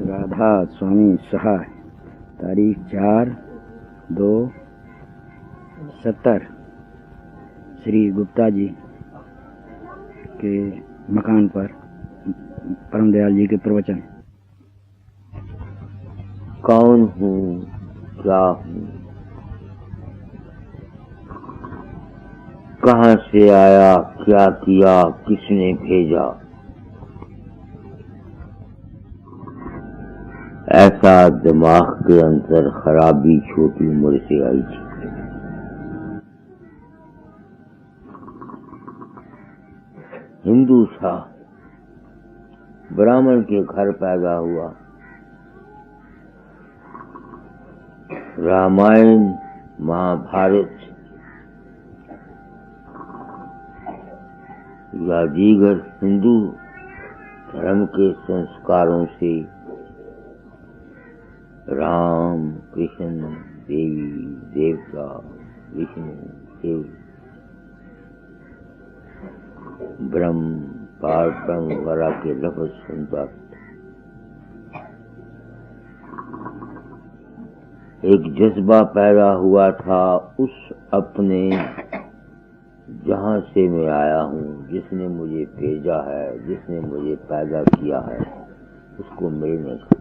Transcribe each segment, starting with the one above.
राधा स्वामी सहाय, तारीख 4/2/70। श्री गुप्ता जी के मकान पर परम दयाल जी के प्रवचन। कौन हूँ, क्या हूँ, कहाँ से आया, क्या किया, किसने भेजा, ऐसा दिमाग के अंदर खराबी छोटी उम्र से आई थी। हिंदू था, ब्राह्मण के घर पैदा हुआ। रामायण महाभारत या दीगर हिंदू धर्म के संस्कारों से राम, कृष्ण, देवी, देवता, विष्णु, शिव, ब्रह्म, पारब्रह्म वगैरह के लफ्ज सुनता। एक जज्बा पैदा हुआ था उस अपने जहां से मैं आया हूँ, जिसने मुझे भेजा है, जिसने मुझे पैदा किया है, उसको मिलने का।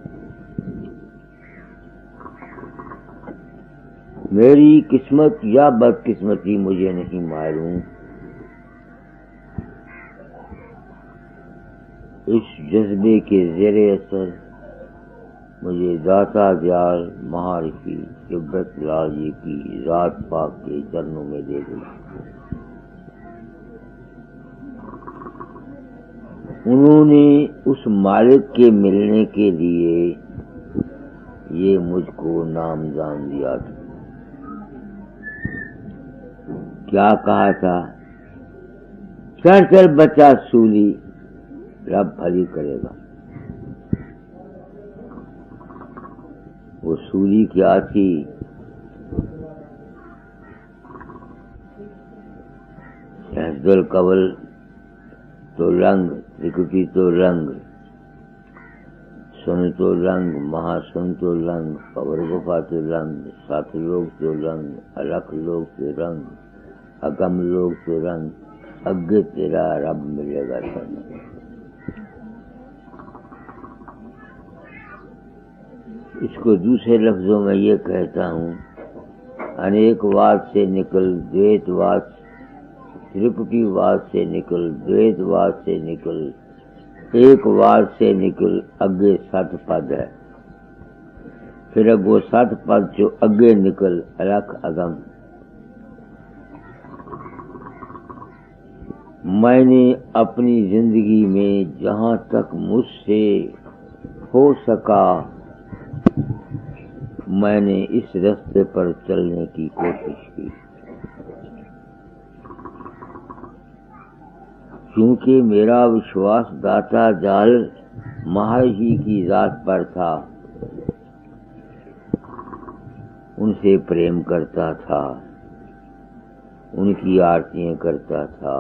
मेरी किस्मत या बदकिस्मती मुझे नहीं मालूम, इस जज्बे के ज़ेरे असर मुझे दाता दयाल महर्षि तिब्बत लाल जी की रात पाक के चरणों में दे दी। उन्होंने उस मालिक के मिलने के लिए ये मुझको नामदान दिया था। क्या कहा था? चल चल बच्चा सूली, रब भली करेगा। वो सूली क्या थी? सहजल कवल तो रंग, त्रिकुटी तो रंग, सुन तो रंग, महासुन तो रंग, पवर गुफा तो रंग, सात लोग तो रंग, अलख लोग तो रंग, अगम लोग तो रंग, अग्गे तेरा रब मिलेगा संग। इसको दूसरे लफ्जों में ये कहता हूँ, अनेकवाद से निकल द्वैतवाद, त्रिपुटीवाद से निकल, द्वैतवाद से निकल, एकवाद से निकल, अग्गे सत पद है। फिर अगो सत पद जो अग्गे निकल, अलख अगम। मैंने अपनी जिंदगी में जहाँ तक मुझसे हो सका, मैंने इस रास्ते पर चलने की कोशिश की, क्योंकि मेरा विश्वास दाता जाल महर्षि की जात पर था। उनसे प्रेम करता था, उनकी आरतियां करता था।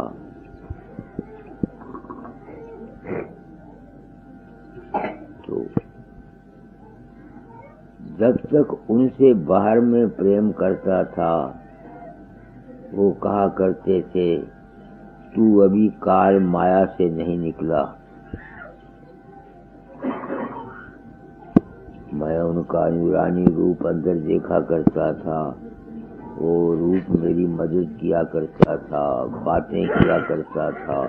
तो जब तक उनसे बाहर में प्रेम करता था, वो कहा करते थे, तू अभी काल माया से नहीं निकला। मैं उनका नूरानी रूप अंदर देखा करता था, वो रूप मेरी मदद किया करता था, बातें किया करता था।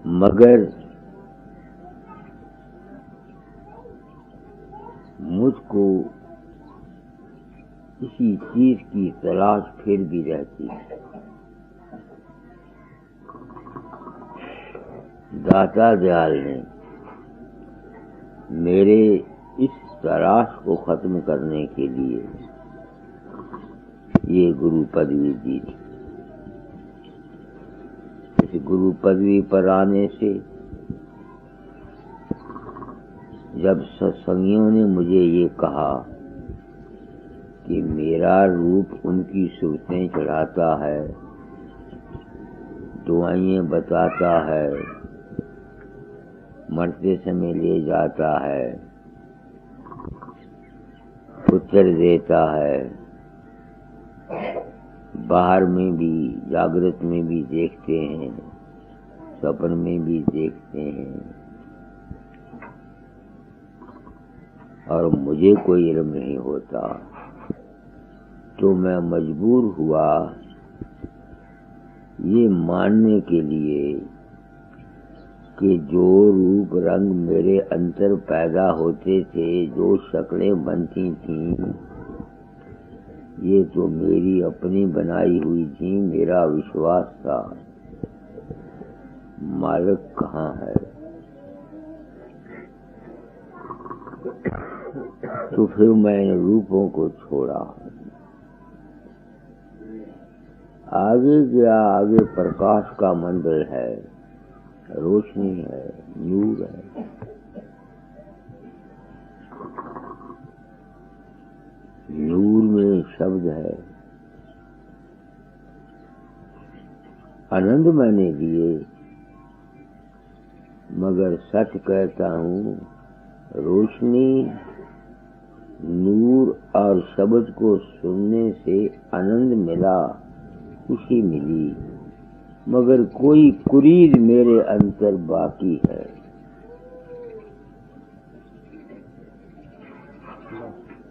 मगर मुझको किसी चीज की तलाश फिर भी रहती है। दाता दयाल ने मेरे इस तलाश को खत्म करने के लिए ये गुरु पदवी दी थी। इस गुरु पदवी पर आने से जब सत्संगियों ने मुझे ये कहा कि मेरा रूप उनकी सूरतें चढ़ाता है, दुआएं बताता है, मरते समय ले जाता है, उत्तर देता है, बाहर में भी जागृत में भी देखते हैं, सपन में भी देखते हैं, और मुझे कोई इल्म नहीं होता। तो मैं मजबूर हुआ ये मानने के लिए कि जो रूप रंग मेरे अंतर पैदा होते थे, जो शक्लें बनती थीं, ये तो मेरी अपनी बनाई हुई थी, मेरा विश्वास था। मालिक कहाँ है? तो फिर मैंने रूपों को छोड़ा। आगे गया, आगे प्रकाश का मंदिर है, रोशनी है, नूर है। नूर में शब्द है, आनंद मैंने लिए, मगर सच कहता हूँ, रोशनी, नूर और शब्द को सुनने से आनंद मिला, खुशी मिली, मगर कोई कुरीद मेरे अंदर बाकी है।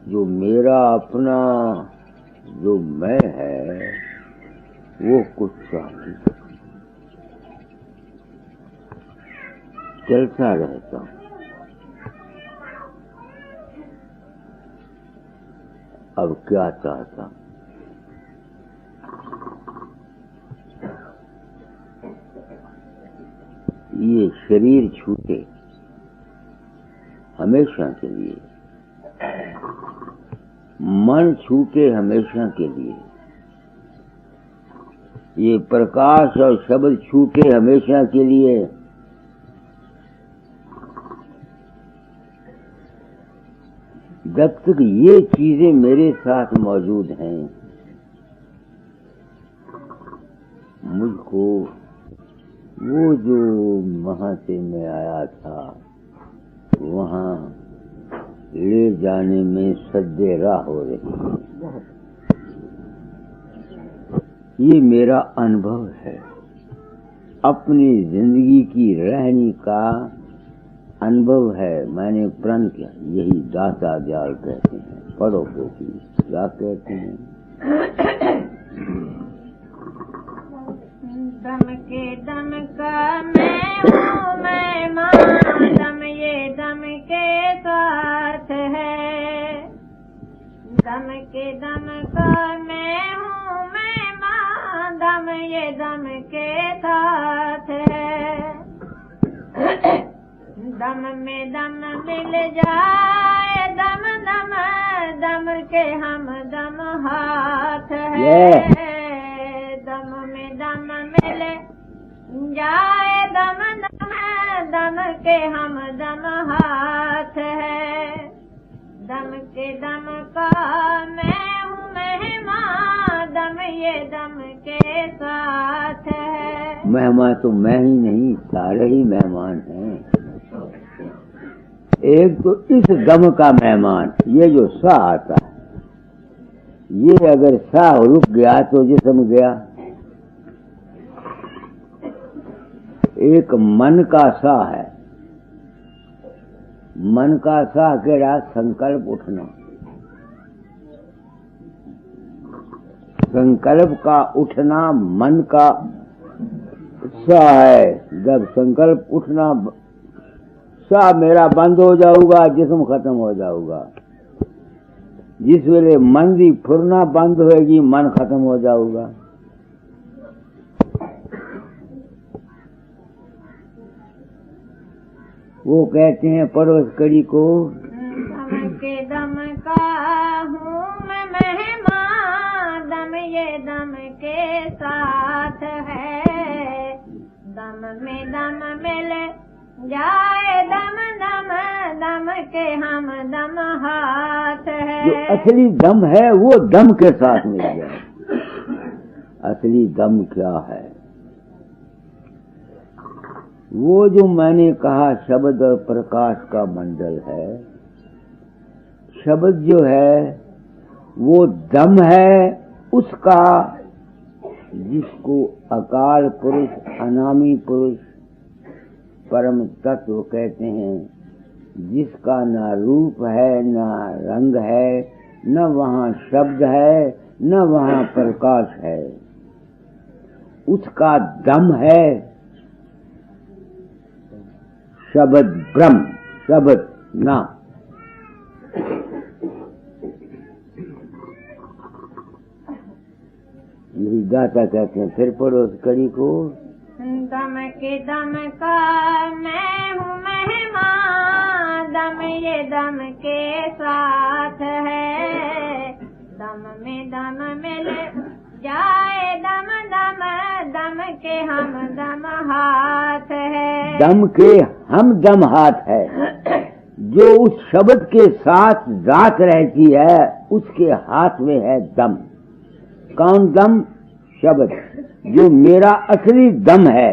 जो मेरा अपना जो मैं है, वो कुछ चाहिए, चलता रहता हूँ। अब क्या चाहता हूँ? ये शरीर छूटे हमेशा के लिए, मन छूटे हमेशा के लिए, ये प्रकाश और शब्द छूटे हमेशा के लिए। जब तक ये चीजें मेरे साथ मौजूद हैं, मुझको वो जो वहां से मैं आया था वहां ले जाने में सद्दे राह हो रही है। ये मेरा अनुभव है, अपनी जिंदगी की रहनी का अनुभव है। मैंने प्रण किया, यही दाता दयाल कहते हैं। पढ़ो बेटी, क्या कहते हैं? दम के दम का मैं हूँ मैं माँ, दम ये दम के साथ है। दम के दम का मैं हूँ मैं माँ, दम ये दम के साथ है। दम में दम मिल जाए, दम दम दम के हम दम हाथ है। दम में दम मिल जाए, दम दम दम के हम दम हाथ है। दम के दम का मैं हूँ मेहमान, दम ये दम के साथ है। मेहमान तो मैं ही नहीं, सारे ही मेहमान हैं। एक तो इस दम का मेहमान, ये जो सा आता है, ये अगर सा रुक गया तो जिस्म गया। एक मन का सा है, मन का सा केड़ा? संकल्प उठना। संकल्प का उठना मन का सा है। जब संकल्प उठना सा मेरा बंद हो जाऊगा, जिस्म खत्म हो जाऊगा। जिस वेले मन की फुरना बंद होएगी, मन खत्म हो जाऊगा। वो कहते हैं पड़ोस कड़ी को, दम के दम का हूँ मैं मेहमान, दम ये दम के साथ है। दम में दम मिल जाए, दम दम दम के हम दम हाथ है। जो असली दम है वो दम के साथ मिल जाए। असली दम क्या है? वो जो मैंने कहा शब्द और प्रकाश का मंडल है, शब्द जो है वो दम है उसका, जिसको अकाल पुरुष, अनामी पुरुष, परम तत्व कहते हैं, जिसका ना रूप है, ना रंग है, न वहाँ शब्द है, न वहाँ प्रकाश है, उसका दम है शब्द ब्रह्म, शब्द ना। यही गाता कहते हैं। फिर पढ़ो उस कड़ी को। दम के दम का मैं हूँ मेहमान, दम ये दम के साथ है, दम में दम मिल जाए, दम दम दम के हम दम हाथ है, दम के हम दम हाथ है। जो उस शब्द के साथ जात रहती है उसके हाथ में है दम। कौन दम? शब्द, जो मेरा असली दम है।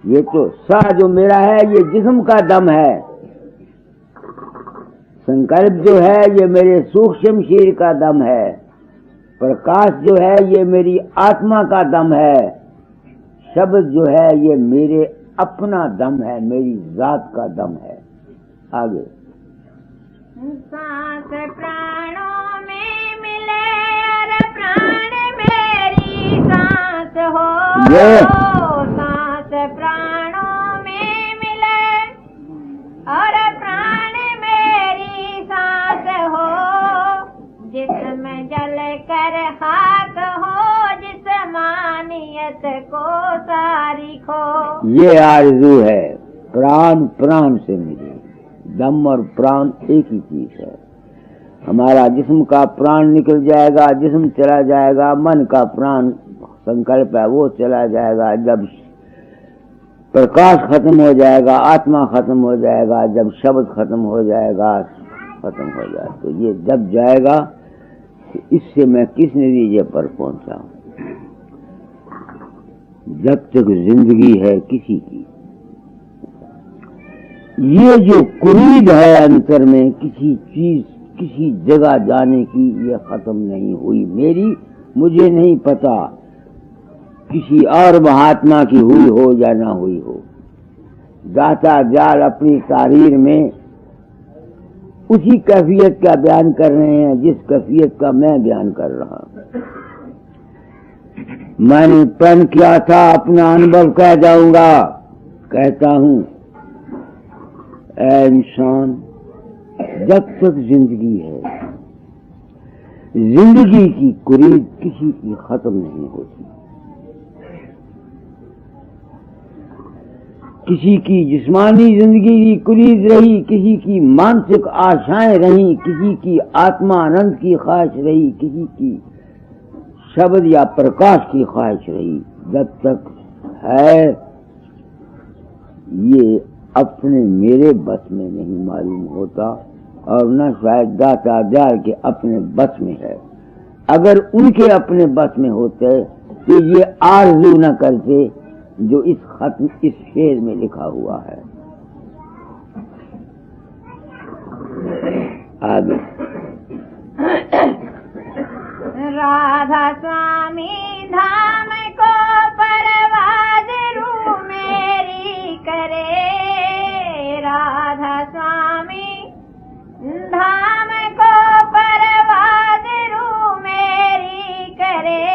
ये तो सा जो मेरा है ये जिस्म का दम है, संकल्प जो है ये मेरे सूक्ष्म शरीर का दम है, प्रकाश जो है ये मेरी आत्मा का दम है, शब्द जो है ये मेरे अपना दम है, मेरी जात का दम है। आगे सांस प्राणों में मिले और प्राण मेरी सांस हो, सांस प्राणों में मिले और प्राण मेरी सांस हो, जिसमें जल कर खाक हो, जिस्मानियत को सारी खो। ये आरज़ू है, प्राण प्राण से मिले। दम और प्राण एक ही चीज है। हमारा जिस्म का प्राण निकल जाएगा, जिस्म चला जाएगा, मन का प्राण संकल्प है वो चला जाएगा, जब प्रकाश खत्म हो जाएगा, आत्मा खत्म हो जाएगा, जब शब्द खत्म हो जाएगा, खत्म हो जाएगा। तो ये जब जाएगा तो इससे मैं किस नतीजे पर पहुंचा? जब तक जिंदगी है किसी की, ये जो कुरीद है अंतर में किसी चीज, किसी जगह जाने की, ये खत्म नहीं हुई मेरी, मुझे नहीं पता किसी और महात्मा की हुई हो या ना हुई हो। दाता जाल अपनी तारीर में उसी कैफियत का बयान कर रहे हैं जिस कैफियत का मैं बयान कर रहा हूं। मैंने प्रण किया था, अपना अनुभव कह जाऊंगा, कहता हूं ऐ इंसान, जब तक जिंदगी है, जिंदगी की कुरीद किसी की खत्म नहीं होती। किसी की जिस्मानी जिंदगी की कुरीद रही, किसी की मानसिक आशाएं रही, किसी की आत्मा आनंद की ख्वाहिश रही, किसी की शब्द या प्रकाश की ख्वाहिश रही। जब तक है ये अपने मेरे बस में नहीं मालूम होता, और न शायद दाता जाल के अपने बस में है। अगर उनके अपने बस में होते तो ये आरज़ू न करते जो इस खत्म, इस शेर में लिखा हुआ है। आगे राधा स्वामी धाम को परवाज रू मेरी करे, राधा स्वामी धाम को परवाज रू मेरी करे,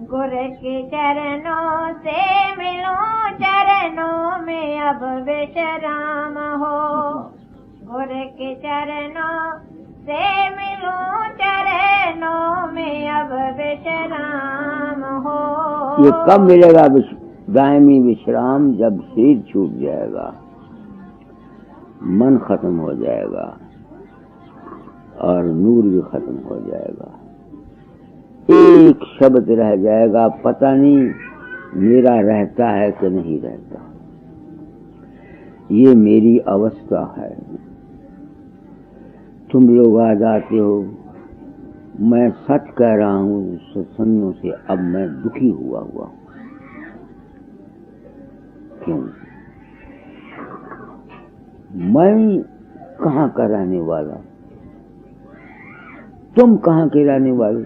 गुर के चरणों से मिलूं, चरणों में अब विश्राम हो, गुर के चरणों से मिलूं, चरणों में अब विश्राम हो। ये कब मिलेगा दायमी विश्राम? जब शरीर छूट जाएगा, मन खत्म हो जाएगा और नूर भी खत्म हो जाएगा। एक शब्द रह जाएगा, पता नहीं मेरा रहता है कि नहीं रहता। ये मेरी अवस्था है। तुम लोग आ जाते हो, मैं सच कह रहा हूँ, सत्संगों से अब मैं दुखी हुआ क्यों? मैं कहाँ का रहने वाला, तुम कहाँ के रहने वाले?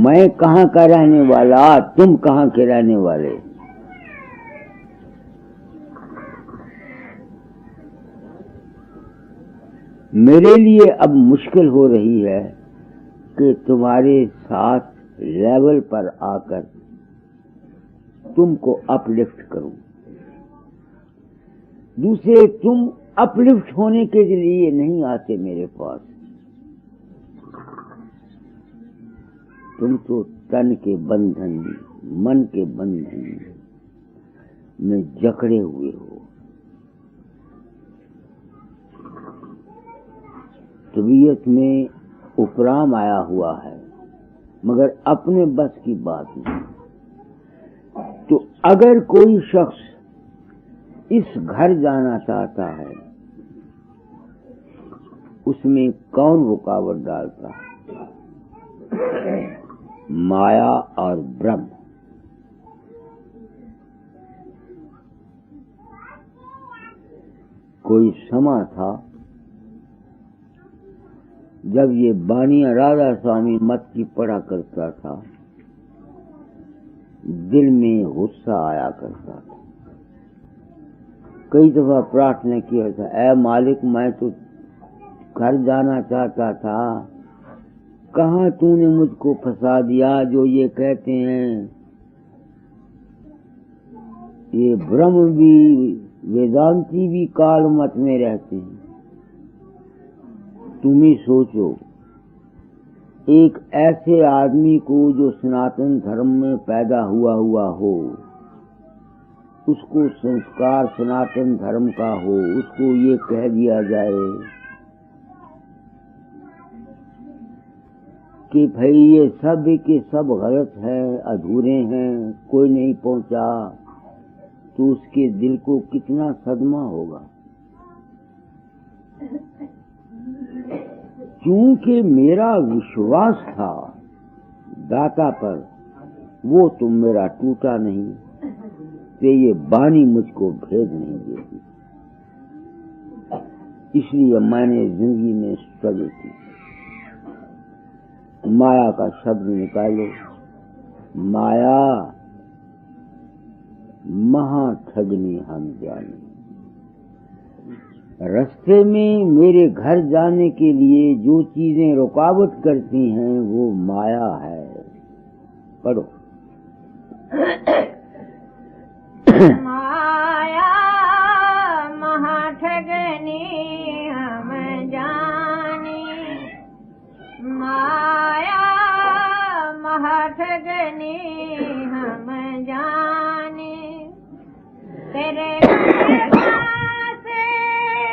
मैं कहाँ का रहने वाला, तुम कहाँ के रहने वाले? मेरे लिए अब मुश्किल हो रही है कि तुम्हारे साथ लेवल पर आकर तुमको अपलिफ्ट करूं। दूसरे तुम अपलिफ्ट होने के लिए नहीं आते मेरे पास। तुम तो तन के बंधन, मन के बंधन में जकड़े हुए हो। तबीयत में उपराम आया हुआ है, मगर अपने बस की बात नहीं। तो अगर कोई शख्स इस घर जाना चाहता है, उसमें कौन रुकावट डालता है? माया और ब्रह्म। कोई समा था जब ये बानिया राधा स्वामी मत की पढ़ा करता था, दिल में गुस्सा आया करता था। कई दफा प्रार्थना किया था, ऐ मालिक मैं तो घर जाना चाहता था, कहाँ तूने मुझको फंसा दिया जो ये कहते हैं ये ब्रह्म भी वेदांती भी काल मत में रहते हैं। तुम ही सोचो, एक ऐसे आदमी को जो सनातन धर्म में पैदा हुआ हो, उसको संस्कार सनातन धर्म का हो, उसको ये कह दिया जाए कि भाई ये सब के सब गलत है, अधूरे हैं, कोई नहीं पहुंचा, तो उसके दिल को कितना सदमा होगा। क्योंकि मेरा विश्वास था दाता पर, वो तुम मेरा टूटा नहीं, तो ये बानी मुझको भेद नहीं देती। इसलिए मैंने जिंदगी में स्ट्रगल की। माया का शब्द निकालो। माया महाठगनी हम जाने। रास्ते में मेरे घर जाने के लिए जो चीजें रुकावट करती हैं वो माया है। पढ़ो। माया महाठगनी हम जाने, माया महाठगनी हम जाने, तेरे से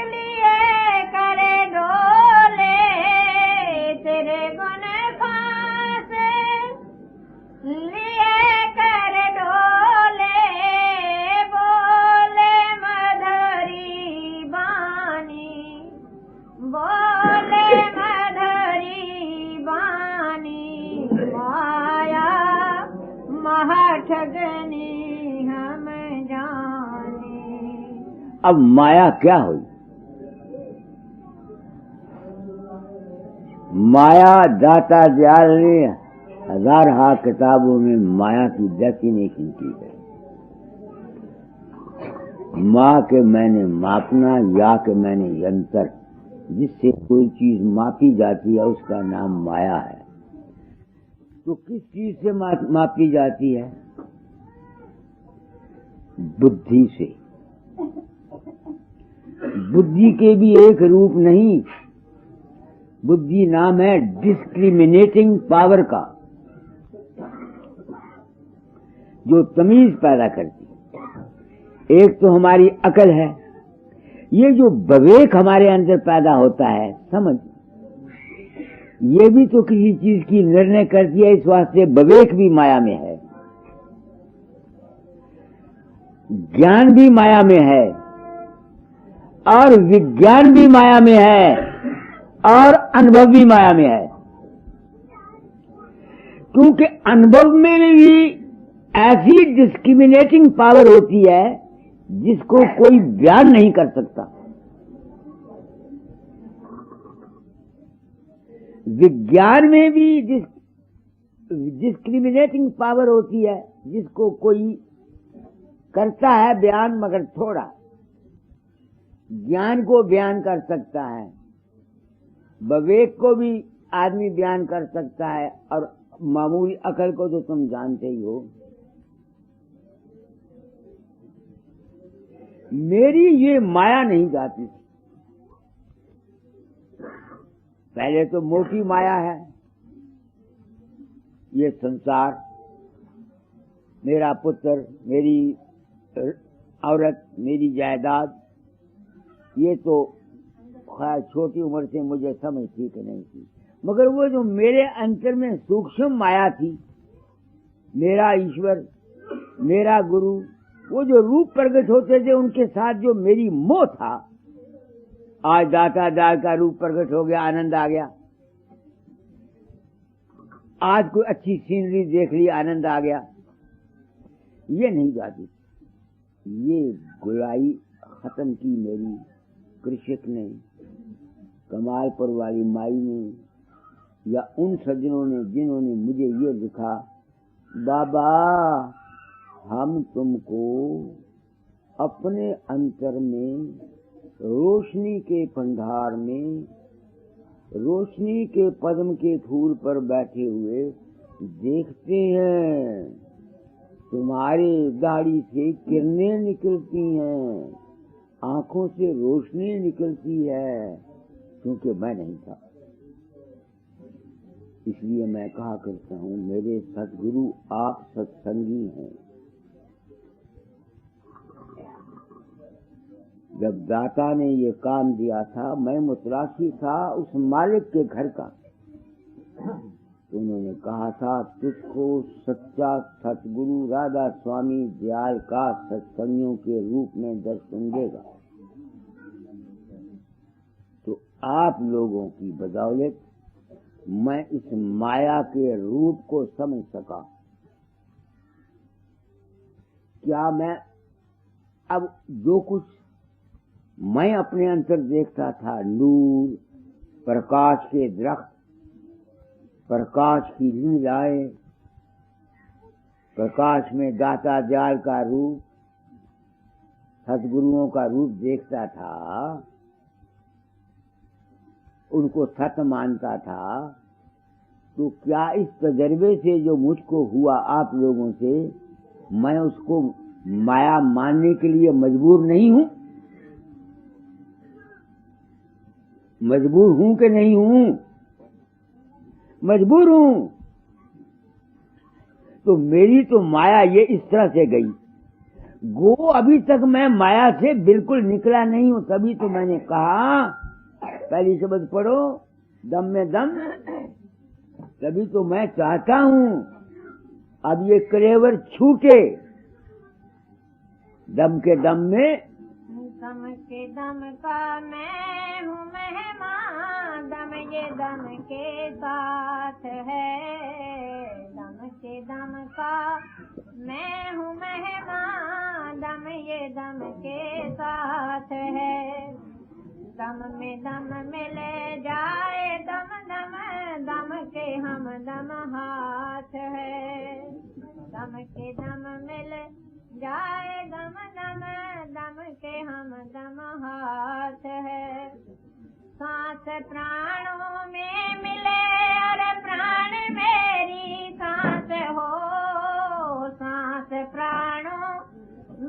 लिए करे डोले, तेरे गुण से लिए करे डोले, बोले मधुरी बानी, बोले मधुरी बानी, माया महाठगनी हम जाने। अब माया क्या हुई? माया दाता दयाल ने 1000 किताबों में माया की डेफिनेशन की है। माँ के मैंने मापना, या के मैंने यंत्र, जिससे कोई चीज मापी जाती है उसका नाम माया है। तो किस चीज से मापी जाती है? बुद्धि से। बुद्धि के भी एक रूप नहीं, बुद्धि नाम है डिस्क्रिमिनेटिंग पावर का, जो तमीज पैदा करती है। एक तो हमारी अकल है, ये जो विवेक हमारे अंदर पैदा होता है, समझ, ये भी तो किसी चीज की निर्णय करती है। इस वास्ते विवेक भी माया में है, ज्ञान भी माया में है, और विज्ञान भी माया में है, और अनुभव भी माया में है। क्योंकि अनुभव में भी ऐसी डिस्क्रिमिनेटिंग पावर होती है जिसको कोई बयान नहीं कर सकता। विज्ञान में भी डिस्क्रिमिनेटिंग पावर होती है जिसको कोई करता है बयान, मगर थोड़ा। ज्ञान को बयान कर सकता है, विवेक को भी आदमी बयान कर सकता है, और मामूली अकल को तो तुम जानते ही हो। मेरी ये माया नहीं जाती। पहले तो मोटी माया है, ये संसार, मेरा पुत्र, मेरी औरत, मेरी जायदाद, ये तो खैर छोटी उम्र से मुझे समझ थी कि नहीं थी। मगर वो जो मेरे अंतर में सूक्ष्म माया थी, मेरा ईश्वर, मेरा गुरु, वो जो रूप प्रकट होते थे उनके साथ जो मेरी मोह था, आज दाता दाल का रूप प्रकट हो गया, आनंद आ गया। आज कोई अच्छी सीनरी देख ली, आनंद आ गया। ये नहीं जाती। ये गुलाई खत्म की मेरी कृषक ने, कमालपुर वाली माई ने, या उन सज्जनों ने जिन्होंने मुझे ये लिखा, बाबा हम तुमको अपने अंतर में रोशनी के पंधार में, रोशनी के पद्म के फूल पर बैठे हुए देखते हैं। तुम्हारे दाढ़ी से किरणें निकलती हैं, आंखों से रोशनी निकलती है, क्योंकि मैं नहीं था। इसलिए मैं कहा करता हूँ, मेरे सतगुरु आप सत्संगी हैं। जब दाता ने ये काम दिया था, मैं मुतलाशी था उस मालिक के घर का, तो उन्होंने कहा था तुझको सच्चा सतगुरु राधा स्वामी दयाल का सत्संगियों के रूप में दर्शन देगा। तो आप लोगों की बदौलत मैं इस माया के रूप को समझ सका। क्या मैं अब जो कुछ मैं अपने अंतर देखता था, नूर, प्रकाश के दरख्त, प्रकाश की लीलाएं, प्रकाश में दाता दयाल का रूप, सतगुरुओं का रूप देखता था, उनको सत्य मानता था, तो क्या इस तजर्बे से जो मुझको हुआ आप लोगों से, मैं उसको माया मानने के लिए मजबूर नहीं हूं? मजबूर हूं कि नहीं हूं? मजबूर हूं। तो मेरी तो माया ये इस तरह से गई। गो अभी तक मैं माया से बिल्कुल निकला नहीं हूं। तभी तो मैंने कहा, पहली शब्द पढ़ो, दम में दम। तभी तो मैं चाहता हूं अब ये कलेवर छूटे, दम के दम में। दम के दम का मैं हूँ मेहमान, दम ये दम के साथ है। दम के दम का मैं हूँ मेहमान, दम ये दम के साथ है। दम में दम मिले जाए, दम दम दम के हम दम हाथ है। दम के दम मिले जाए, दम दम दम के हम दम हाथ है। सांस प्राणों में मिले और प्राण मेरी सांस हो। सांस प्राणों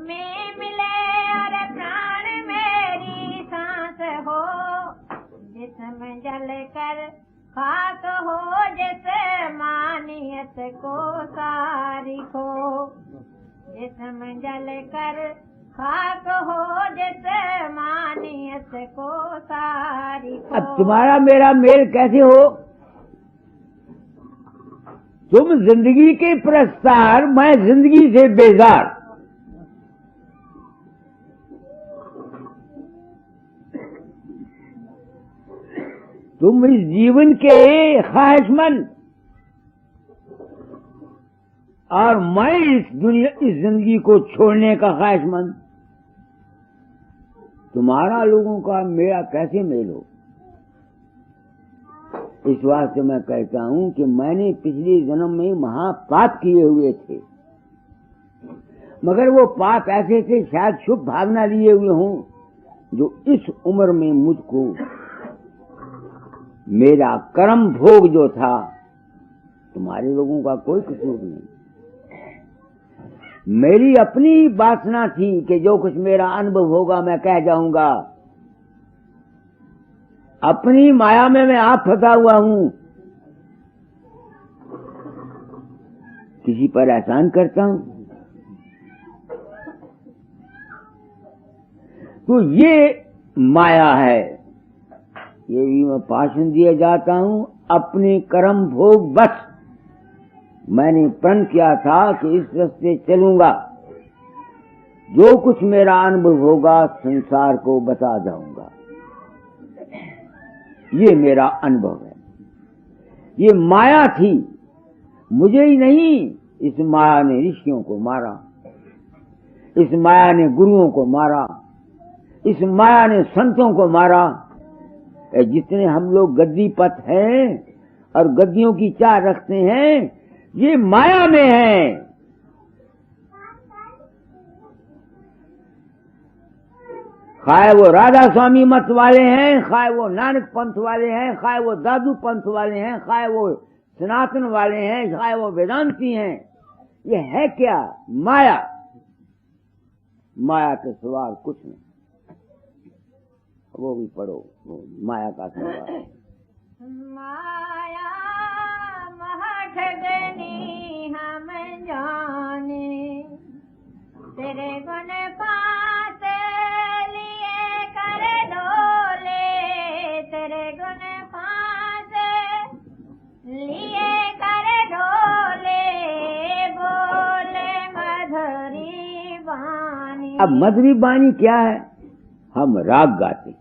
में मिले और प्राण मेरी सांस हो। जिस्म जल कर खाक हो, जिस मानियत को सारी को। जिस्म जल कर खाक हो, जिस मानियत को सारी को। अब तुम्हारा मेरा मेल कैसे हो? तुम जिंदगी के प्रस्तार, मैं जिंदगी से बेजार। तुम इस जीवन के ख्वाहिशमंद, और मैं इस जिंदगी को छोड़ने का ख्वाहिशमंद। तुम्हारा लोगों का मेरा कैसे मेल हो? इस वास्ते मैं कहता हूं कि मैंने पिछले जन्म में महापाप किए हुए थे, मगर वो पाप ऐसे थे शायद शुभ भावना लिए हुए हों, जो इस उम्र में मुझको मेरा कर्म भोग जो था, तुम्हारे लोगों का कोई कसूर नहीं, मेरी अपनी वासना थी कि जो कुछ मेरा अनुभव होगा मैं कह जाऊंगा। अपनी माया में मैं आप फंसा हुआ हूं, किसी पर एहसान करता हूं तो ये माया है, ये भी मैं भाषण दिया जाता हूं अपने कर्म भोग बस। मैंने प्रण किया था कि इस रास्ते चलूंगा, जो कुछ मेरा अनुभव होगा संसार को बता जाऊंगा। ये मेरा अनुभव है। ये माया थी, मुझे ही नहीं, इस माया ने ऋषियों को मारा, इस माया ने गुरुओं को मारा, इस माया ने संतों को मारा। जितने हम लोग गद्दी पथ हैं और गद्दियों की चाह रखते हैं, ये माया में है। खाए वो राधा स्वामी मत वाले हैं, खाए वो नानक पंथ वाले हैं, खाए वो दादू पंथ वाले हैं, खाए वो सनातन वाले हैं, खाए वो वेदांती हैं, ये है क्या? माया। माया के सवाल कुछ नहीं। वो भी पढ़ो, वो माया का सवाल। माया महठगनी हम जाने, तेरे गुण पास लिए कर डोले, तेरे गुण पास लिए कर डोले, बोले मधुरी बानी। अब मधुरी बानी क्या है? हम राग गाते,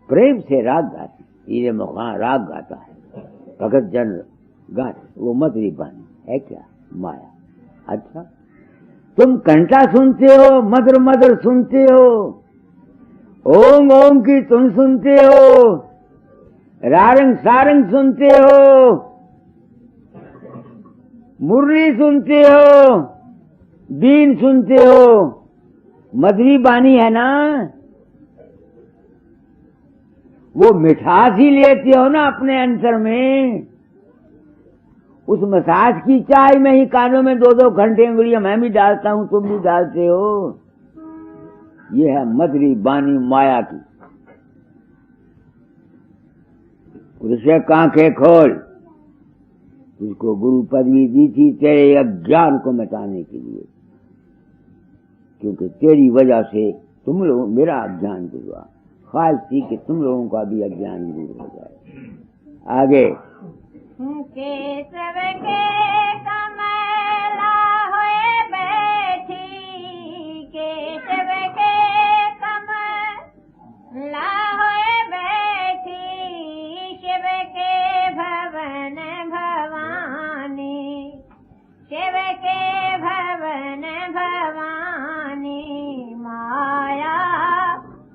प्रेम से राग गाते, तीरे मुखां राग गाता है, भगत जन गाते, वो मधुरी बानी है क्या? माया। अच्छा, तुम कंठा सुनते हो, मधुर मधुर सुनते हो, ओम ओम की तुम सुनते हो, रारंग सारंग सुनते हो, मुरली सुनते हो, बीन सुनते हो, मधुरी बानी है ना? वो मिठास ही लेते हो ना अपने अंतर में। उस मसाज की चाय में ही कानों में 2-2 घंटे उंगलियां मैं भी डालता हूं, तुम भी डालते हो। ये है मधुरी बानी माया की। उसे कांखें खोल, उसको गुरु पदवी दी थी तेरे अज्ञान को मिटाने के लिए, क्योंकि तेरी वजह से तुम लोग मेरा अज्ञान दूर हुआ। ख्वाहिश थी कि तुम लोगों का भी अज्ञान दूर हो जाए। आगे केशव के कमला होए बैठी, केशव के कमला होए बैठी, शिव के भवन भवानी, शिव के भवन भवानी, माया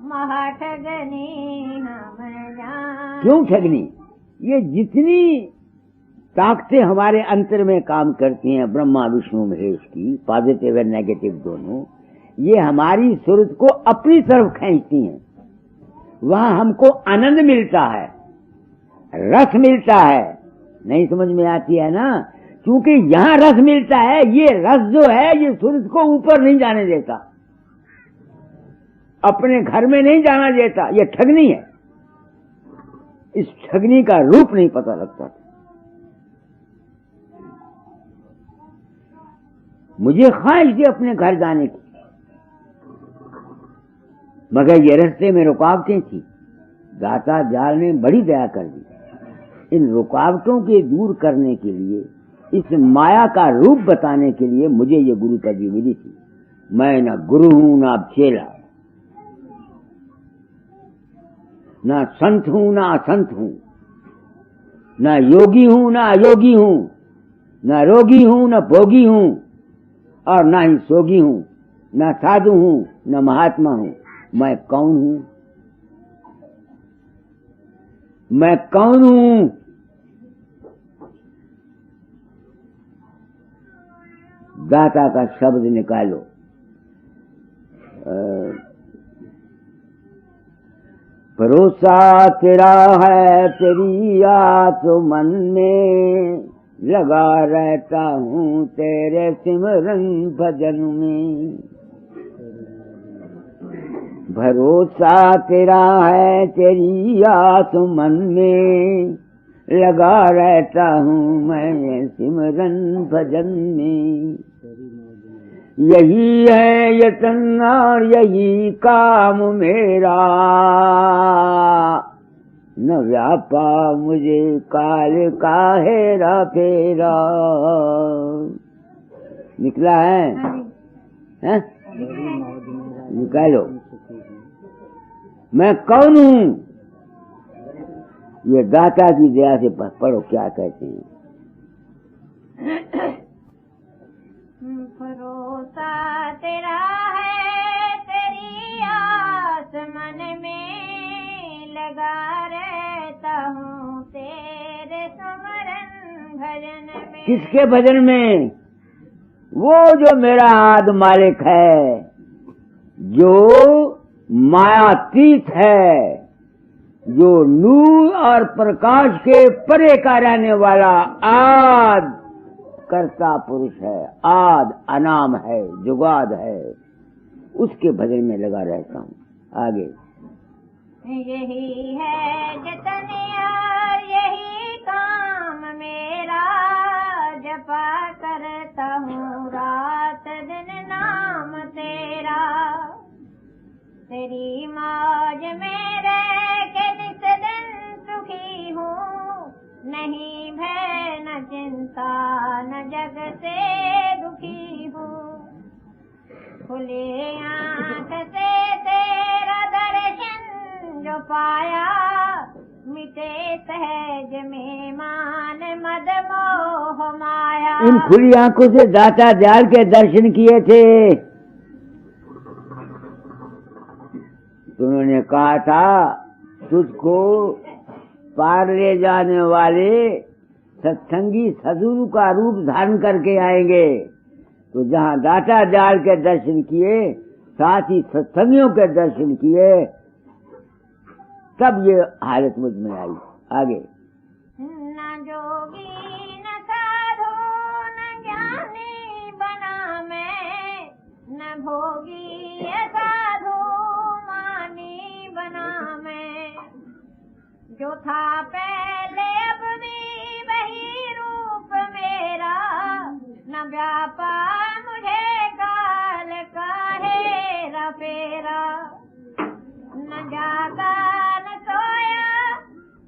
महठगनी हम जान। क्यों ठगनी? ये जितनी ताकतें हमारे अंतर में काम करती हैं, ब्रह्मा विष्णु महेश की, पॉजिटिव और नेगेटिव दोनों, ये हमारी सूरत को अपनी तरफ खींचती हैं। वहां हमको आनंद मिलता है, रस मिलता है। नहीं समझ में आती है ना? क्योंकि यहां रस मिलता है, ये रस जो है ये सूरत को ऊपर नहीं जाने देता, अपने घर में नहीं जाना देता। ये ठगनी है। इस ठगनी का रूप नहीं पता लगता। मुझे ख्वाहिश थी अपने घर जाने की, मगर ये रास्ते में रुकावटें थी। दाता जाल ने बड़ी दया कर दी। इन रुकावटों के दूर करने के लिए, इस माया का रूप बताने के लिए मुझे ये गुरु पदवी मिली थी। मैं ना गुरु हूं, ना चेला, ना संत हूं, ना असंत हूं, ना योगी हूं, ना अयोगी हूं। न रोगी हूँ न भोगी हूँ और न ही सोगी हूँ, न साधु हूँ न महात्मा हूँ। मैं कौन हूँ? मैं कौन हूँ? दाता का शब्द निकालो। भरोसा तेरा है तेरी आत्मन में, लगा रहता हूँ तेरे सिमरन भजन में। भरोसा तेरा है तेरी आत्मन में, लगा रहता हूँ मैं सिमरन भजन में। यही है यतन और यही काम मेरा, न व्यापा मुझे काल का हेरा फेरा। निकला है? हैं? निकालो। मैं कौन हूँ? ये दाता की दया से पढ़ो क्या कहते हैं। भरोसा तेरा है तेरी आस मन में, लगा रहता हूँ तेरे सुमरन भजन में। किसके भजन में? वो जो मेरा आद मालिक है, जो मायातीत है, जो नूर और प्रकाश के परे का रहने वाला आद कर्ता पुरुष है, आद अनाम है, जुगाद है, उसके भजन में लगा रहता हूँ। आगे। यही है जतन यार यही काम मेरा, जपा करता हूँ रात दिन नाम तेरा। तेरी मौज में रह के नित दिन सुखी हूँ, नहीं भय न चिंता न जग से दुखी हूँ। खुले आँख से तेरा दर्शन जो पाया, मिटे सहज में मान मद मोह माया। इन खुली आंखों से दाता दयाल के दर्शन किए थे। उन्होंने कहा था तुझको पार ले जाने वाले सत्संगी सदगुरु का रूप धारण करके आएंगे। तो जहाँ दाता दयाल के दर्शन किए, साथ ही सत्संगियों के दर्शन किए, तब ये हालत मुझ में आई। आगे। न जोगी न साधु न ज्ञानी बना मैं, न भोगी साधु मानी बना मैं। जो था पहले अब भी वही रूप मेरा, न व्यापा मुझे काल का हेरा फेरा। न जागा न सोया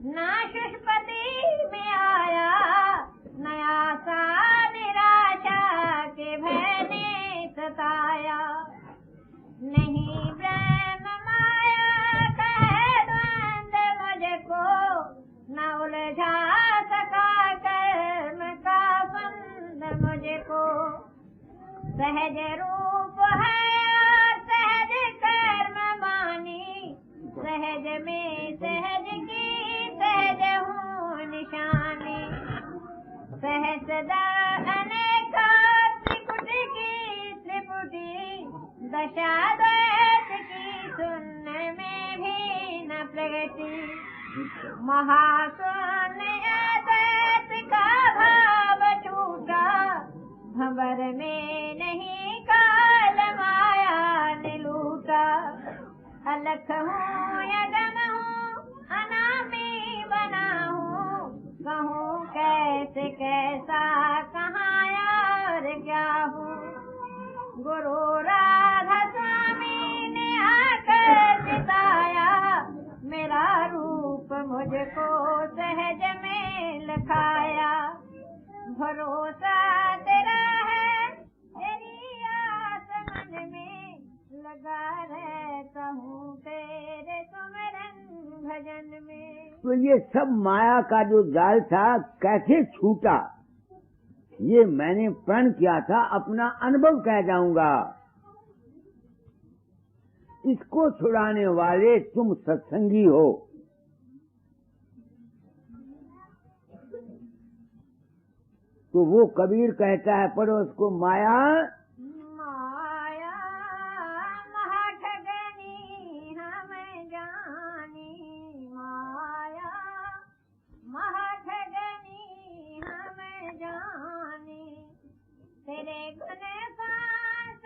न शुष्पति में आया, न आशा निराशा के भय ने सताया। नहीं ब्रह्म माया कहे द्वंद मुझको, न उलझा सका कर्म का बंध मुझको। सहज रूप है और सहज कर्म मानी, सहज में सहज की सहज हूँ निशानी। सहस्दा अनेका त्रिपुट की त्रिपुटी, दशा द्वैत की सुनने में भी न प्रगति। महाशून्य अद्वैत का भाव छूटा, भंवर में नहीं काल माया ने लूटा। अलख हूँ यगन हूँ अनामी बना हूँ, कहूँ कैसे कैसा कहाँ और क्या हूँ। गुरु राधा स्वामी ने आकर दिखाया, मेरा रूप मुझको सहज में लखाया। भरोसा तेरा है तेरी आस मन में, लगा रहता हूँ तेरे सुमरन भजन में। तो ये सब माया का जो जाल था कैसे छूटा? ये मैंने प्रण किया था, अपना अनुभव कह जाऊंगा। इसको छुड़ाने वाले तुम सत्संगी हो। तो वो कबीर कहता है, पढ़ो उसको, माया माया महठगनी हम जानी, माया महठगनी हम जानी, तेरे गुण सांस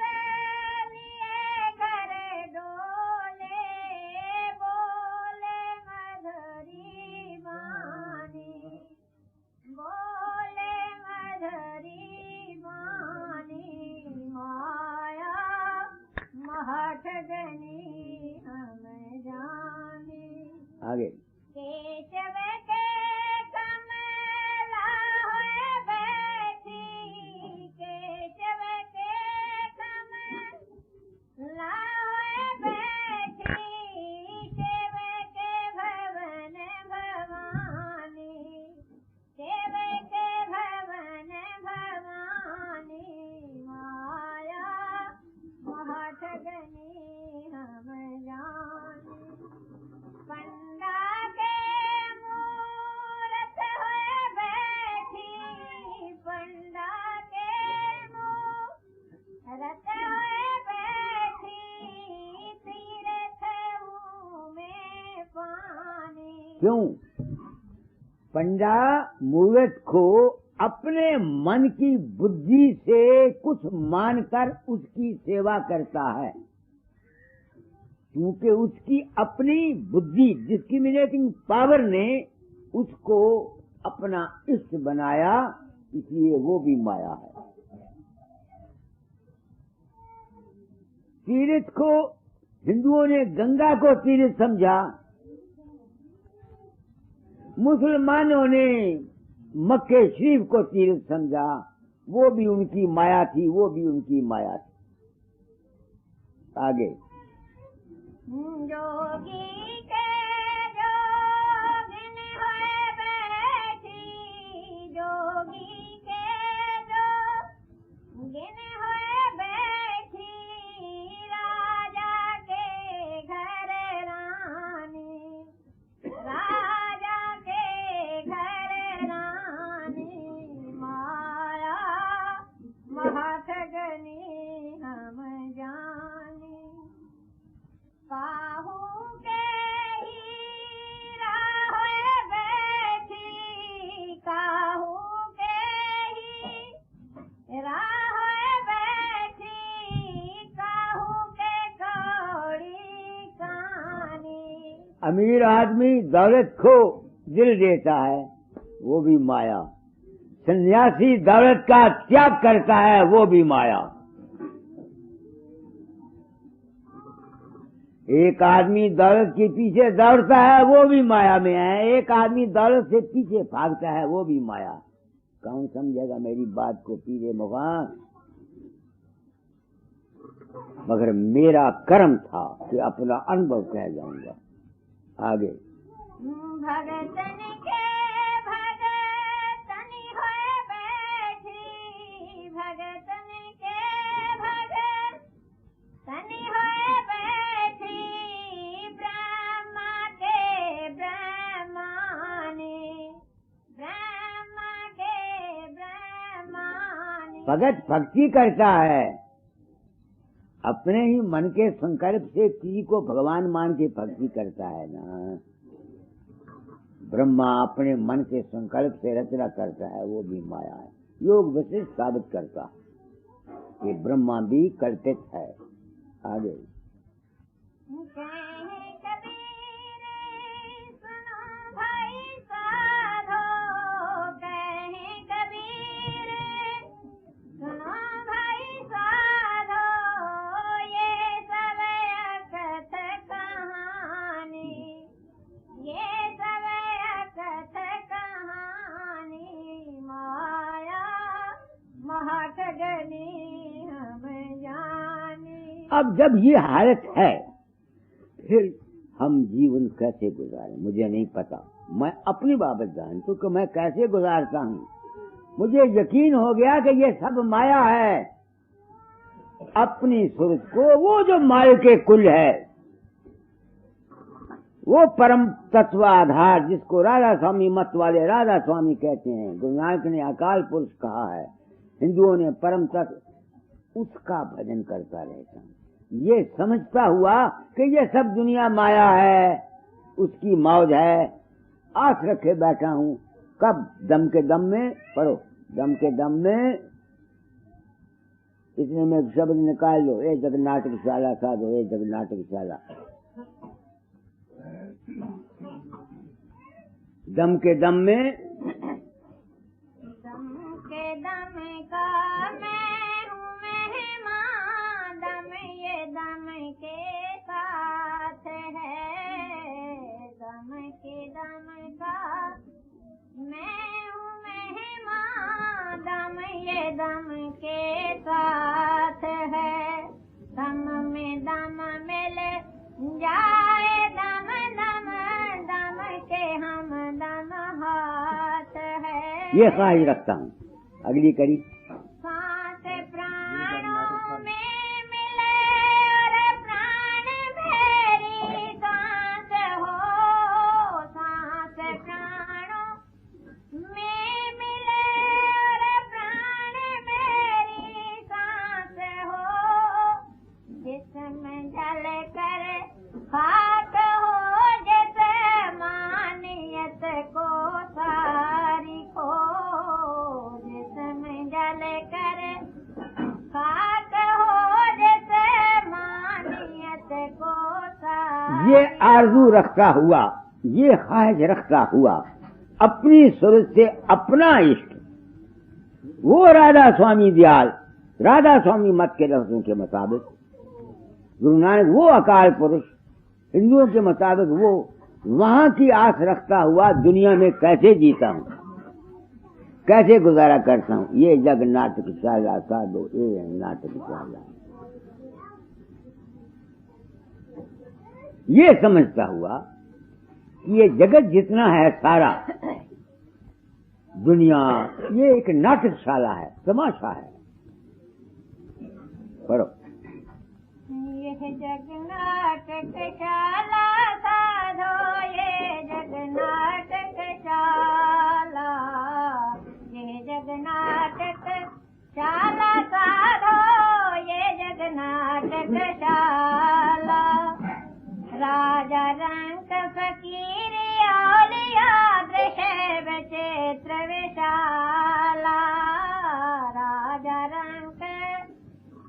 लिए घर डोले, बोले मधुरी वाणी, बोले मधुरी वाणी, माया महठगनी हम जानी। आगे केशव के कमला होए बैठी, केशव के कमला होए बैठी, शिव के भवन भवानी, शिव के भवन भवानी, माया महठगनी हम जानी। पंडा के मूरत होए बैठी, पंडा के मूरत होए बैठी, तीर्थ में पानी। क्यों? पंडा मूर्त को अपने मन की बुद्धि से कुछ मानकर उसकी सेवा करता है, क्योंकि उसकी अपनी बुद्धि, डिस्क्रिमिनेटिंग पावर ने उसको अपना इष्ट बनाया, इसलिए वो भी माया है। तीर्थ को हिंदुओं ने गंगा को तीर्थ समझा, मुसलमानों ने मक्के शरीफ को तीर्थ समझा, वो भी उनकी माया थी, वो भी उनकी माया थी। आगे जोगी के जोगिन होए बैठी, जोगी के जोगिन होए बैठी, राजा के घर रानी, राजा के घर रानी, माया महठगनी हम जानी। काहू के हीरा होए बैठी, काहू के हीरा होए बैठी, काहू के कौड़ी कानी। अमीर आदमी दौलत को दिल देता है, वो भी माया। सन्यासी दौलत का त्याग करता है, वो भी माया। एक आदमी दौलत के पीछे दौड़ता है, वो भी माया में है। एक आदमी दौलत से पीछे भागता है, वो भी माया। कौन समझेगा मेरी बात को पीरे मुगान? मगर मेरा कर्म था कि अपना अनुभव कह जाऊंगा। आगे भगतन के भगतनी होए बैठी, भगतन के भगतनी होए बैठी, ब्रह्मा के ब्रह्मानी, ब्रह्मा के ब्रह्मानी। भगत भक्ति करता है, अपने ही मन के संकल्प से किसी को भगवान मान के भक्ति करता है ना। ब्रह्मा अपने मन के संकल्प से रचना करता है, वो भी माया है। योग विशेष साबित करता है कि ब्रह्मा भी कर्तित है। आगे अब जब ये हालत है, फिर हम जीवन कैसे गुजारें? मुझे नहीं पता। मैं अपनी बाबत जानता हूं कि मैं कैसे गुजारता हूं। मुझे यकीन हो गया कि ये सब माया है। अपनी सूरत को, वो जो माया के कुल है, वो परम तत्व आधार जिसको राधा स्वामी मत वाले राधा स्वामी कहते हैं, गुरु नानक ने अकाल पुरुष कहा है, हिंदुओं ने परम तत्व, उसका भजन करता रहता हूँ। ये समझता हुआ कि ये सब दुनिया माया है, उसकी मौज है, आस रखे बैठा हूँ। कब? दम के दम में पढ़ो, दम के दम में। इतने में शब्द निकाल लो, ए जग नाटकशाला साधो, ए जग नाटकशाला। दम के दम में, दम के दम का मैं हूँ मेहमान, दम ये दम के साथ है, दम के दम का मैं हूँ मेहमान, दम ये दम के साथ है, दम में दम मिल जाए, दम दम दम के हम दम हाथ है। ये ख्वाहिश रखता हूँ। अगली कड़ी, सांस प्राणों में मिले और प्राण मेरी सांस हो, सांस प्राणों में मिले और प्राण मेरी सांस हो, जिसमें जल कर खाक हो, जैसे मानियत को सारी को, जिसमें जल कर खाक हो, जैसे मानियत को सारी। ये आरज़ू रखता हुआ, ये ख्वाहिश रखता हुआ, अपनी सूरत से अपना इष्ट, वो राधा स्वामी दयाल, राधा स्वामी मत के लफ्जों के मुताबिक, गुरु नानक वो अकाल पुरुष, हिंदुओं के मुताबिक वो वहां की आस रखता हुआ दुनिया में कैसे जीता हूँ, कैसे गुजारा करता हूँ। ये जग नाटकशाला साधो, ये नाटकशाला, ये समझता हुआ कि ये जगत जितना है सारा दुनिया, ये एक नाटकशाला है, तमाशा है। पढ़ो, यह जग नाटकशाला साधो, ये जग नाटकशाला, ये जग नाटकशाला साधो, ये जग नाटकशाला, राजा रंग फकीर औलिया दृश्य विचित्र विशाला, राजा रंग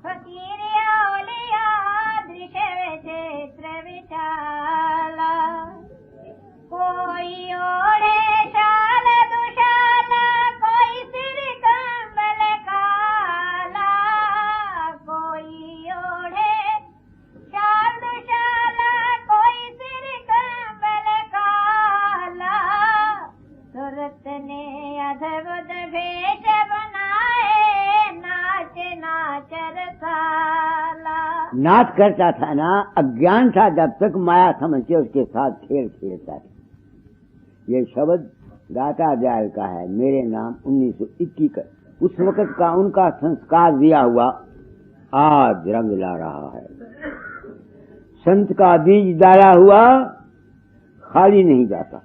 फकीर औलिया दृश्य विचित्र विशाला, कोई ओढ़े शाल दुशाला, कोई सिर कंबल काला, कोई ओढ़े शाल दुशाला, कोई सिर कंबल काला, सूरत ने अद्भुत भेष बनाए, नाच नाच रसाला। नाच करता था ना, अज्ञान था जब तक, माया समझ के उसके साथ खेल खेलता था। ये शब्द दाता दयाल का है, मेरे नाम 1921 का, उस वक्त का उनका संस्कार दिया हुआ आज रंग ला रहा है। संत का बीज डाला हुआ खाली नहीं जाता,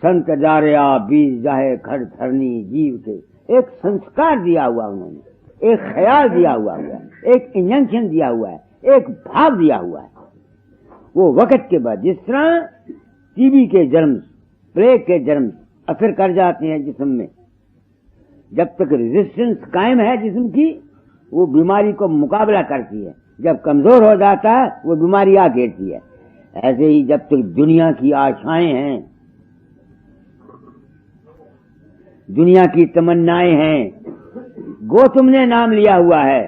संत डारिया बीज जाहे खड़ धरनी जीव के, एक संस्कार दिया हुआ उन्होंने, एक ख्याल दिया हुआ है, एक इंजंक्शन दिया हुआ है, एक भाव दिया हुआ है। वो वक्त के बाद जिस तरह टीबी के जर्म, प्लेग के जर्म असर कर जाते हैं जिस्म में, जब तक रेजिस्टेंस कायम है जिस्म की, वो बीमारी को मुकाबला करती है, जब कमजोर हो जाता है वो बीमारी आ घेरती है। ऐसे ही जब तक दुनिया की आशाएं हैं, दुनिया की तमन्नाएं हैं, गौतम ने नाम लिया हुआ है,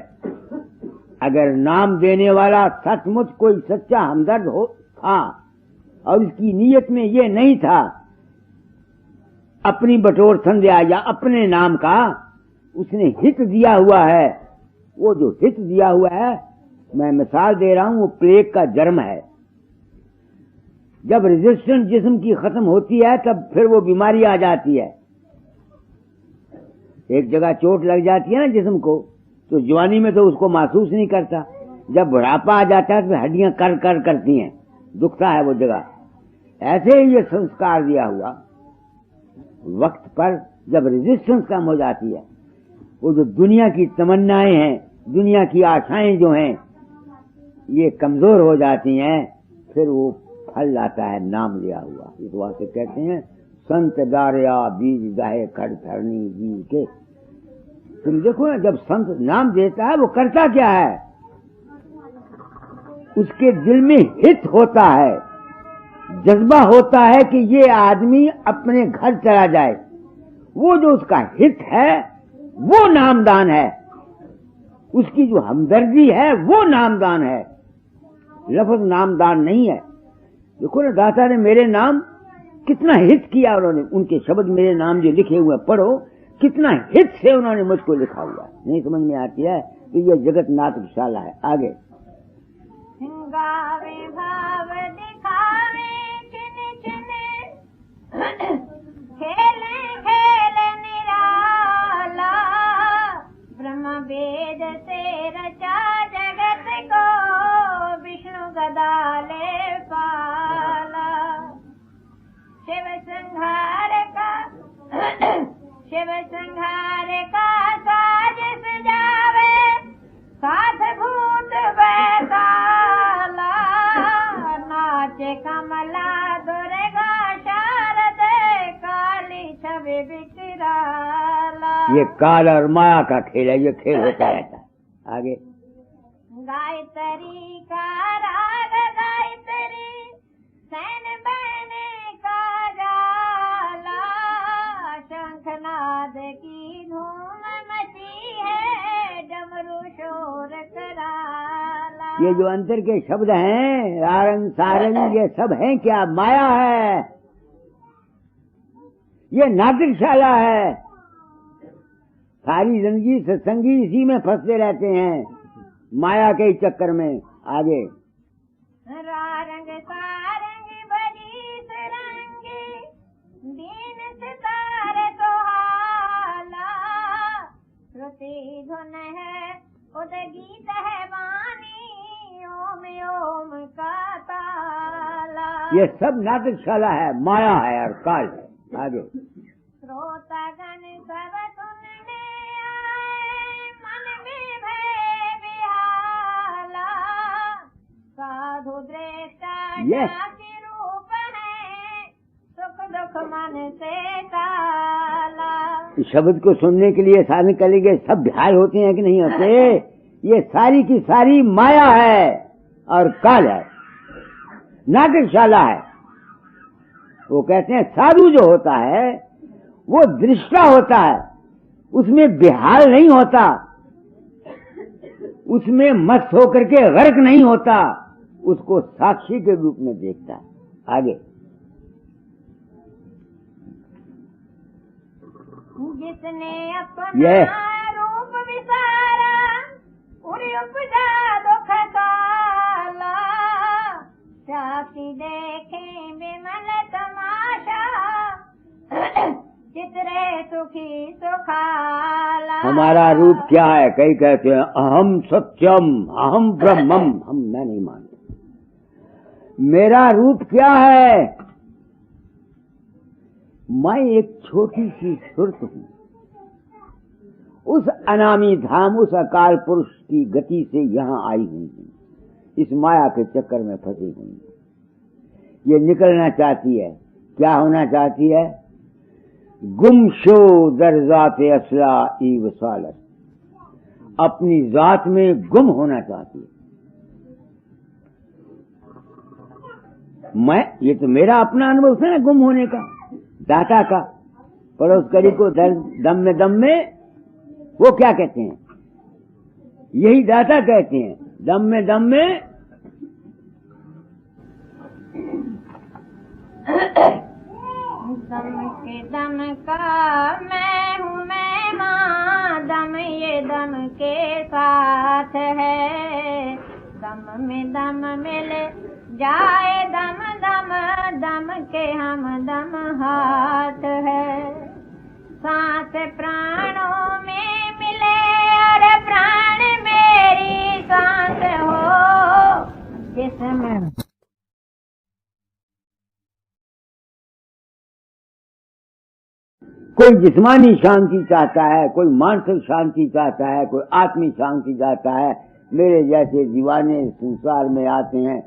अगर नाम देने वाला सचमुच कोई सच्चा हमदर्द हो था और उसकी नीयत में ये नहीं था अपनी बटोर संध्या या अपने नाम का, उसने हित दिया हुआ है। वो जो हित दिया हुआ है, मैं मिसाल दे रहा हूं, वो प्लेग का जर्म है। जब रेजिस्टेंस जिस्म की खत्म होती है तब फिर वो बीमारी आ जाती है। एक जगह चोट लग जाती है ना जिस्म को, तो जवानी में तो उसको महसूस नहीं करता, जब बुढ़ापा आ जाता है तो हड्डियां कर कर करती हैं, दुखता है वो जगह। ऐसे ही ये संस्कार दिया हुआ वक्त पर जब रेजिस्टेंस कम हो जाती है, वो जो दुनिया की तमन्नाएं हैं, दुनिया की आशाएं जो हैं, ये कमजोर हो जाती हैं, फिर वो फल लाता है नाम लिया हुआ। इस वास्ते कहते हैं संत डारिया बीज गाहे खड़ धरनी जी के। तुम देखो ना, जब संत नाम देता है वो करता क्या है, उसके दिल में हित होता है, जज्बा होता है कि ये आदमी अपने घर चला जाए। वो जो उसका हित है वो नामदान है, उसकी जो हमदर्दी है वो नामदान है, लफ्ज नामदान नहीं है। देखो ना, दाता ने मेरे नाम कितना हित किया, उन्होंने उनके शब्द मेरे नाम जो लिखे हुए पढ़ो, कितना हित से उन्होंने मुझको लिखा हुआ। नहीं समझ में आती है तो ये जगत नाटकशाला है। आगे गावे भाव दिखावे चिन चिन, खेले खेले निराला, ब्रह्म वेद से रचा जगत को, विष्णु गदा ले पाला। शिव संहार का साज सजावे, साथ भूत बैताला, नाचे कमला दुर्गा शारदे, काली छवि विकराला। ये काल और माया का खेल है, ये खेल होता रहता है। आगे गायत्री का राग गायत्री, सैन बहने का जाला, शंखनाद की धूम मची है, डमरू शोर कराला। ये जो अंतर के शब्द हैं, रारंग सारंग, ये सब हैं क्या? माया है, ये नाटकशाला है। सारी जिंदगी सत्संगी इसी में फंसते रहते हैं, माया के चक्कर में। आगे रारंग सारंग बड़ी सरंगी, दीन सितारे सुहाला, श्रुति धुन है उद गीत है वाणी, ओम ओम का ताला। ये सब नाटकशाला है, माया है और काल है। आगे श्रोतागण सब सुनने आए, मन में भय बिहाला, साधु दृष्टा जाति रूप है, सुख दुख मन से टाला। इस शब्द को सुनने के लिए साधन करेंगे, सब बिहार होते हैं कि नहीं होते? ये सारी की सारी माया है और काल है, नाटकशाला है। वो कहते हैं साधु जो होता है वो दृष्टा होता है, उसमें बिहार नहीं होता, उसमें मस्त होकर के गर्क नहीं होता, उसको साक्षी के रूप में देखता है। आगे जिसने अपना रूप विसारा, उरी उपजा दुख काला, साथी देखे विमल तमाशा, चित्रे सुखी सुखाला। हमारा रूप क्या है? कई कहते हैं अहम सत्यम, अहम ब्रह्मम। मैं नहीं मानता। मेरा रूप क्या है? मैं एक छोटी सी सुरत हूं, उस अनामी धाम, उस अकाल पुरुष की गति से यहां आई हुई हूं, इस माया के चक्कर में फंसी हुई हूं। ये निकलना चाहती है, क्या होना चाहती है? गुमशो दर जाते असला ई वसालत, अपनी जात में गुम होना चाहती है। ये तो मेरा अपना अनुभव था ना गुम होने का, दाता का। पड़ोस करी को दम में वो क्या कहते हैं? यही दाता कहते हैं, दम में दम के दम का मैं हूँ मैं माँ, दम ये दम के साथ है, दम में दम मिल जाए, दम के हम दम हाथ है। सांस प्राणों में मिले और प्राण मेरी सांस हो जिसमें कोई जिस्मानी शांति चाहता है, कोई मानसिक शांति चाहता है, कोई आत्मिक शांति चाहता है। मेरे जैसे दीवाने संसार में आते हैं,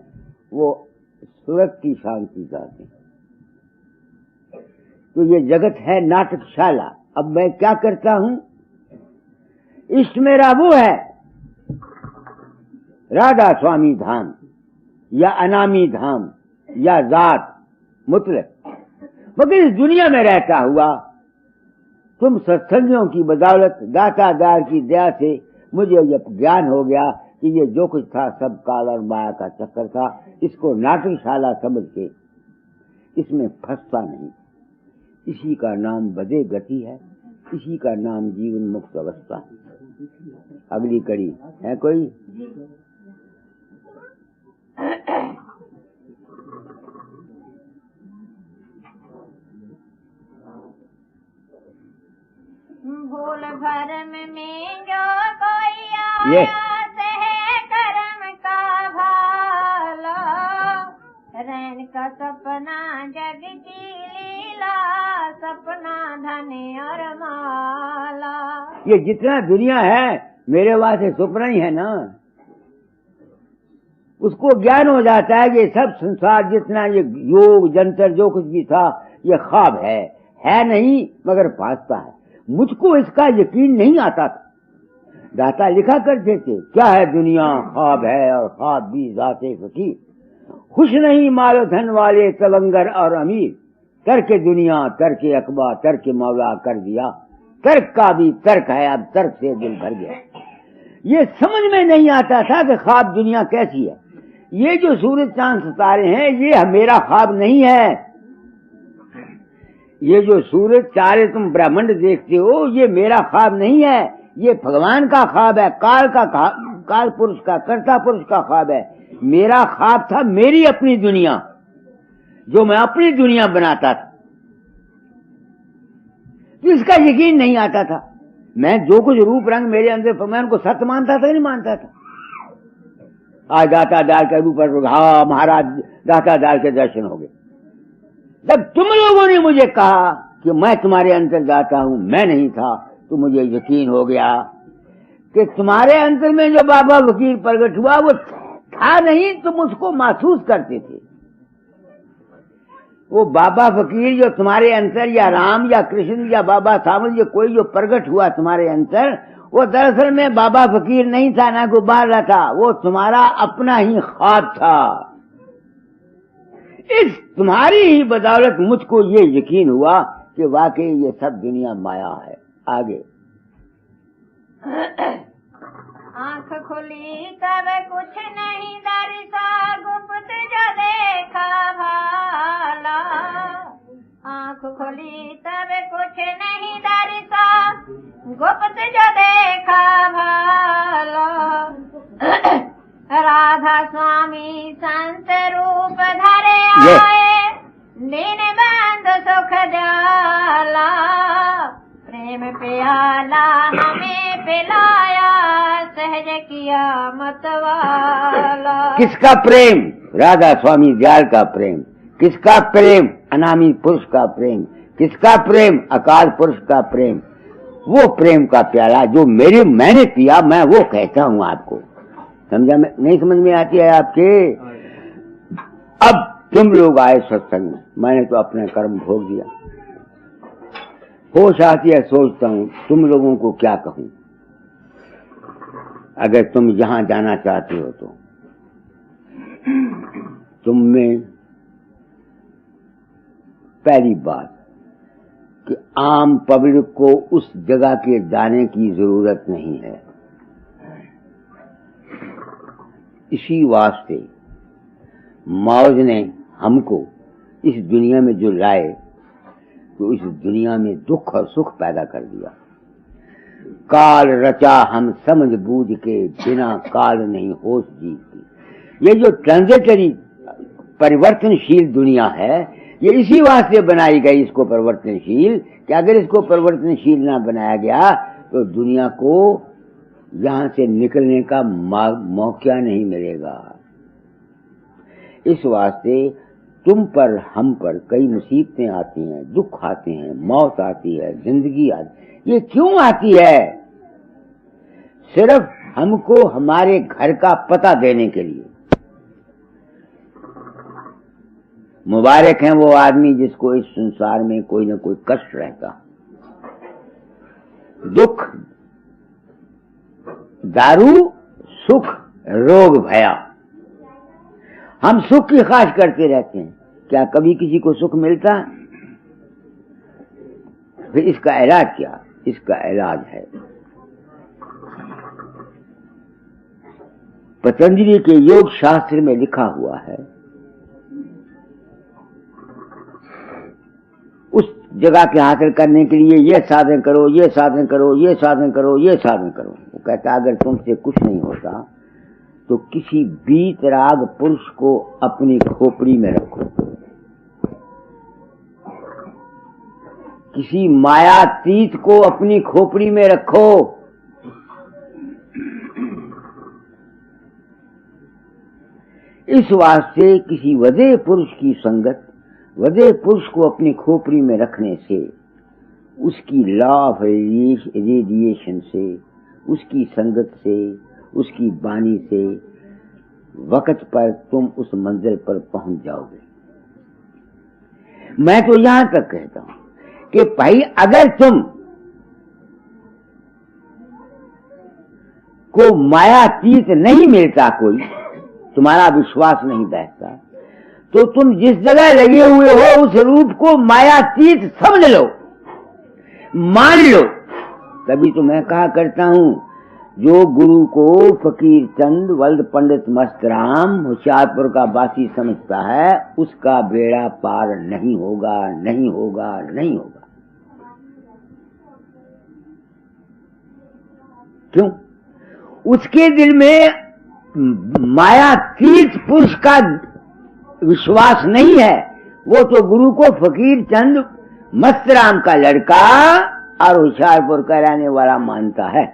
वो स्वर्ग की शांति चाहते हैं। तो ये जगत है नाटकशाला। अब मैं क्या करता हूं? इष्ट मेरा वो है राधा स्वामी धाम या अनामी धाम या जात मुतलक, मगर इस दुनिया में रहता हुआ तुम सत्संगियों की बदौलत दातादार की दया से मुझे यह ज्ञान हो गया कि ये जो कुछ था सब काल और माया का चक्कर था। इसको नाटकशाला समझ के इसमें फंसता नहीं। इसी का नाम बदे गति है, इसी का नाम जीवन मुक्त अवस्था है। अगली कड़ी है कोई? भूल भरम में जो कोई आया है कर्म का भाला, रैन का सपना जग की लीला, सपना धन और माला। ये जितना दुनिया है मेरे वास्ते सपना ही है ना। उसको ज्ञान हो जाता है कि सब संसार जितना ये योग जंतर जो कुछ भी था ये ख्वाब है नहीं मगर भासता है। मुझको इसका यकीन नहीं आता था। दाता लिखा करते थे क्या है दुनिया, ख्वाब है और ख्वाब भी जाते फकीर, खुश नहीं मालो धन वाले तलंगर और अमीर, तर्क दुनिया तर्क अकबा तर्क मौला कर दिया, तर्क का भी तर्क है अब तर्क से दिल भर गया। ये समझ में नहीं आता था कि ख्वाब दुनिया कैसी है। ये जो सूरज चांद सितारे हैं ये मेरा ख्वाब नहीं है। ये जो सूरज तारे तुम ब्रह्मांड देखते हो ये मेरा ख्वाब नहीं है, ये भगवान का ख्वाब है, काल पुरुष का कर्ता पुरुष का ख्वाब है। मेरा ख्वाब था मेरी अपनी दुनिया, जो मैं अपनी दुनिया बनाता था। तो इसका यकीन नहीं आता था। मैं जो कुछ रूप रंग मेरे अंदर मैं उनको सत्य मानता था नहीं मानता था। आज दातादार के रूप पर हाँ महाराज दातादार के दर्शन हो गए। जब तुम लोगों ने मुझे कहा कि मैं तुम्हारे अंदर जाता हूं, मैं नहीं था, तो मुझे यकीन हो गया कि तुम्हारे अंदर में जो बाबा फकीर प्रकट हुआ वो था नहीं, तुम उसको महसूस करते थे। वो बाबा फकीर जो तुम्हारे अंदर या राम या कृष्ण या बाबा सामल या कोई जो प्रकट हुआ तुम्हारे अंदर, वो दरअसल में बाबा फकीर नहीं था ना गुब्बारा था, वो तुम्हारा अपना ही ख्वाब था। इस तुम्हारी ही बदौलत मुझको ये यकीन हुआ कि वाकई ये सब दुनिया माया है। आगे आँख खुली तब कुछ नहीं दरसा, गुप्त जो देखा भाला। आँख खुली तब कुछ नहीं दरसा, गुप्त जो देखा भाला। राधा स्वामी संत रूप धरे आए, दीन बंधु सुख दयाला। प्रेम प्याला हमें पिलाया, सहज किया मतवाला। किसका प्रेम? राधा स्वामी दयाल का प्रेम। किसका प्रेम? अनामी पुरुष का प्रेम। किसका प्रेम? अकाल पुरुष का प्रेम। वो प्रेम का प्याला जो मैंने पिया, मैं वो कहता हूँ आपको। समझा? में नहीं समझ में आती है आपके? अब तुम लोग आए सत्संग में, मैंने तो अपना कर्म भोग दिया। होश आती है, सोचता हूँ तुम लोगों को क्या कहूँ। अगर तुम यहां जाना चाहते हो तो तुम में पहली बात कि आम पब्लिक को उस जगह के जाने की जरूरत नहीं है। इसी वास्ते मौज ने हमको इस दुनिया में जो लाए तो इस दुनिया में दुख और सुख पैदा कर दिया। काल रचा हम समझ बूझ के, बिना काल नहीं होश जीती। ये जो ट्रांजिटरी परिवर्तनशील दुनिया है, ये इसी वास्ते बनाई गई इसको परिवर्तनशील, कि अगर इसको परिवर्तनशील ना बनाया गया तो दुनिया को यहां से निकलने का मौका नहीं मिलेगा। इस वास्ते तुम पर हम पर कई मुसीबतें आती हैं, दुख आते हैं, मौत आती है, जिंदगी आती। ये क्यों आती है? सिर्फ हमको हमारे घर का पता देने के लिए। मुबारक है वो आदमी जिसको इस संसार में कोई न कोई कष्ट रहता, दुख, दारू, सुख, रोग, भया। हम सुख की ख्वाहिश करते रहते हैं, क्या कभी किसी को सुख मिलता? फिर इसका इलाज क्या? इसका इलाज है पतंजलि के योग शास्त्र में लिखा हुआ है, उस जगह के हासिल करने के लिए ये साधन करो, ये साधन करो, ये साधन करो, ये साधन करो। वो कहता अगर तुमसे कुछ नहीं होता तो किसी बीतराग पुरुष को अपनी खोपड़ी में रखो, किसी मायातीत को अपनी खोपड़ी में रखो। इस वास्ते किसी वधे पुरुष की संगत, वधे पुरुष को अपनी खोपड़ी में रखने से, उसकी लॉ ऑफ रेडिएशन से, उसकी संगत से, उसकी वाणी से वक्त पर तुम उस मंजिल पर पहुंच जाओगे। मैं तो यहां तक कहता हूं कि भाई अगर तुम को मायातीत नहीं मिलता, कोई तुम्हारा विश्वास नहीं बैठता, तो तुम जिस जगह लगे हुए हो उस रूप को मायातीत समझ लो, मान लो। तभी तो मैं कहा करता हूं, जो गुरु को फकीर चंद वल्द पंडित मस्तराम होशियारपुर का बासी समझता है, उसका बेड़ा पार नहीं होगा, नहीं होगा, नहीं होगा। क्यों? उसके दिल में मायातीत पुरुष का विश्वास नहीं है। वो तो गुरु को फकीर चंद मस्तराम का लड़का और होशियारपुर का रहने वाला मानता है।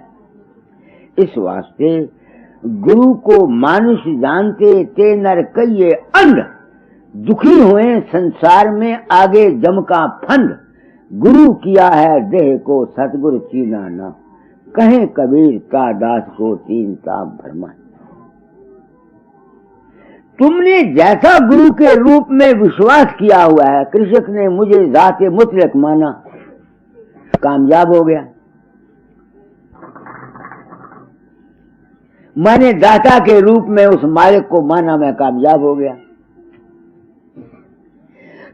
इस वास्ते गुरु को मानुष जानते ते नर कहिए अंध, दुखी हुए संसार में आगे जम का फंद। गुरु किया है देह को सतगुरु चीना ना, कहे कबीर का दास को तीन ताप भरमा। तुमने जैसा गुरु के रूप में विश्वास किया हुआ है, कृषक ने मुझे जाते मुतलक माना, कामयाब हो गया। मैंने दाता के रूप में उस मालिक को माना, मैं कामयाब हो गया।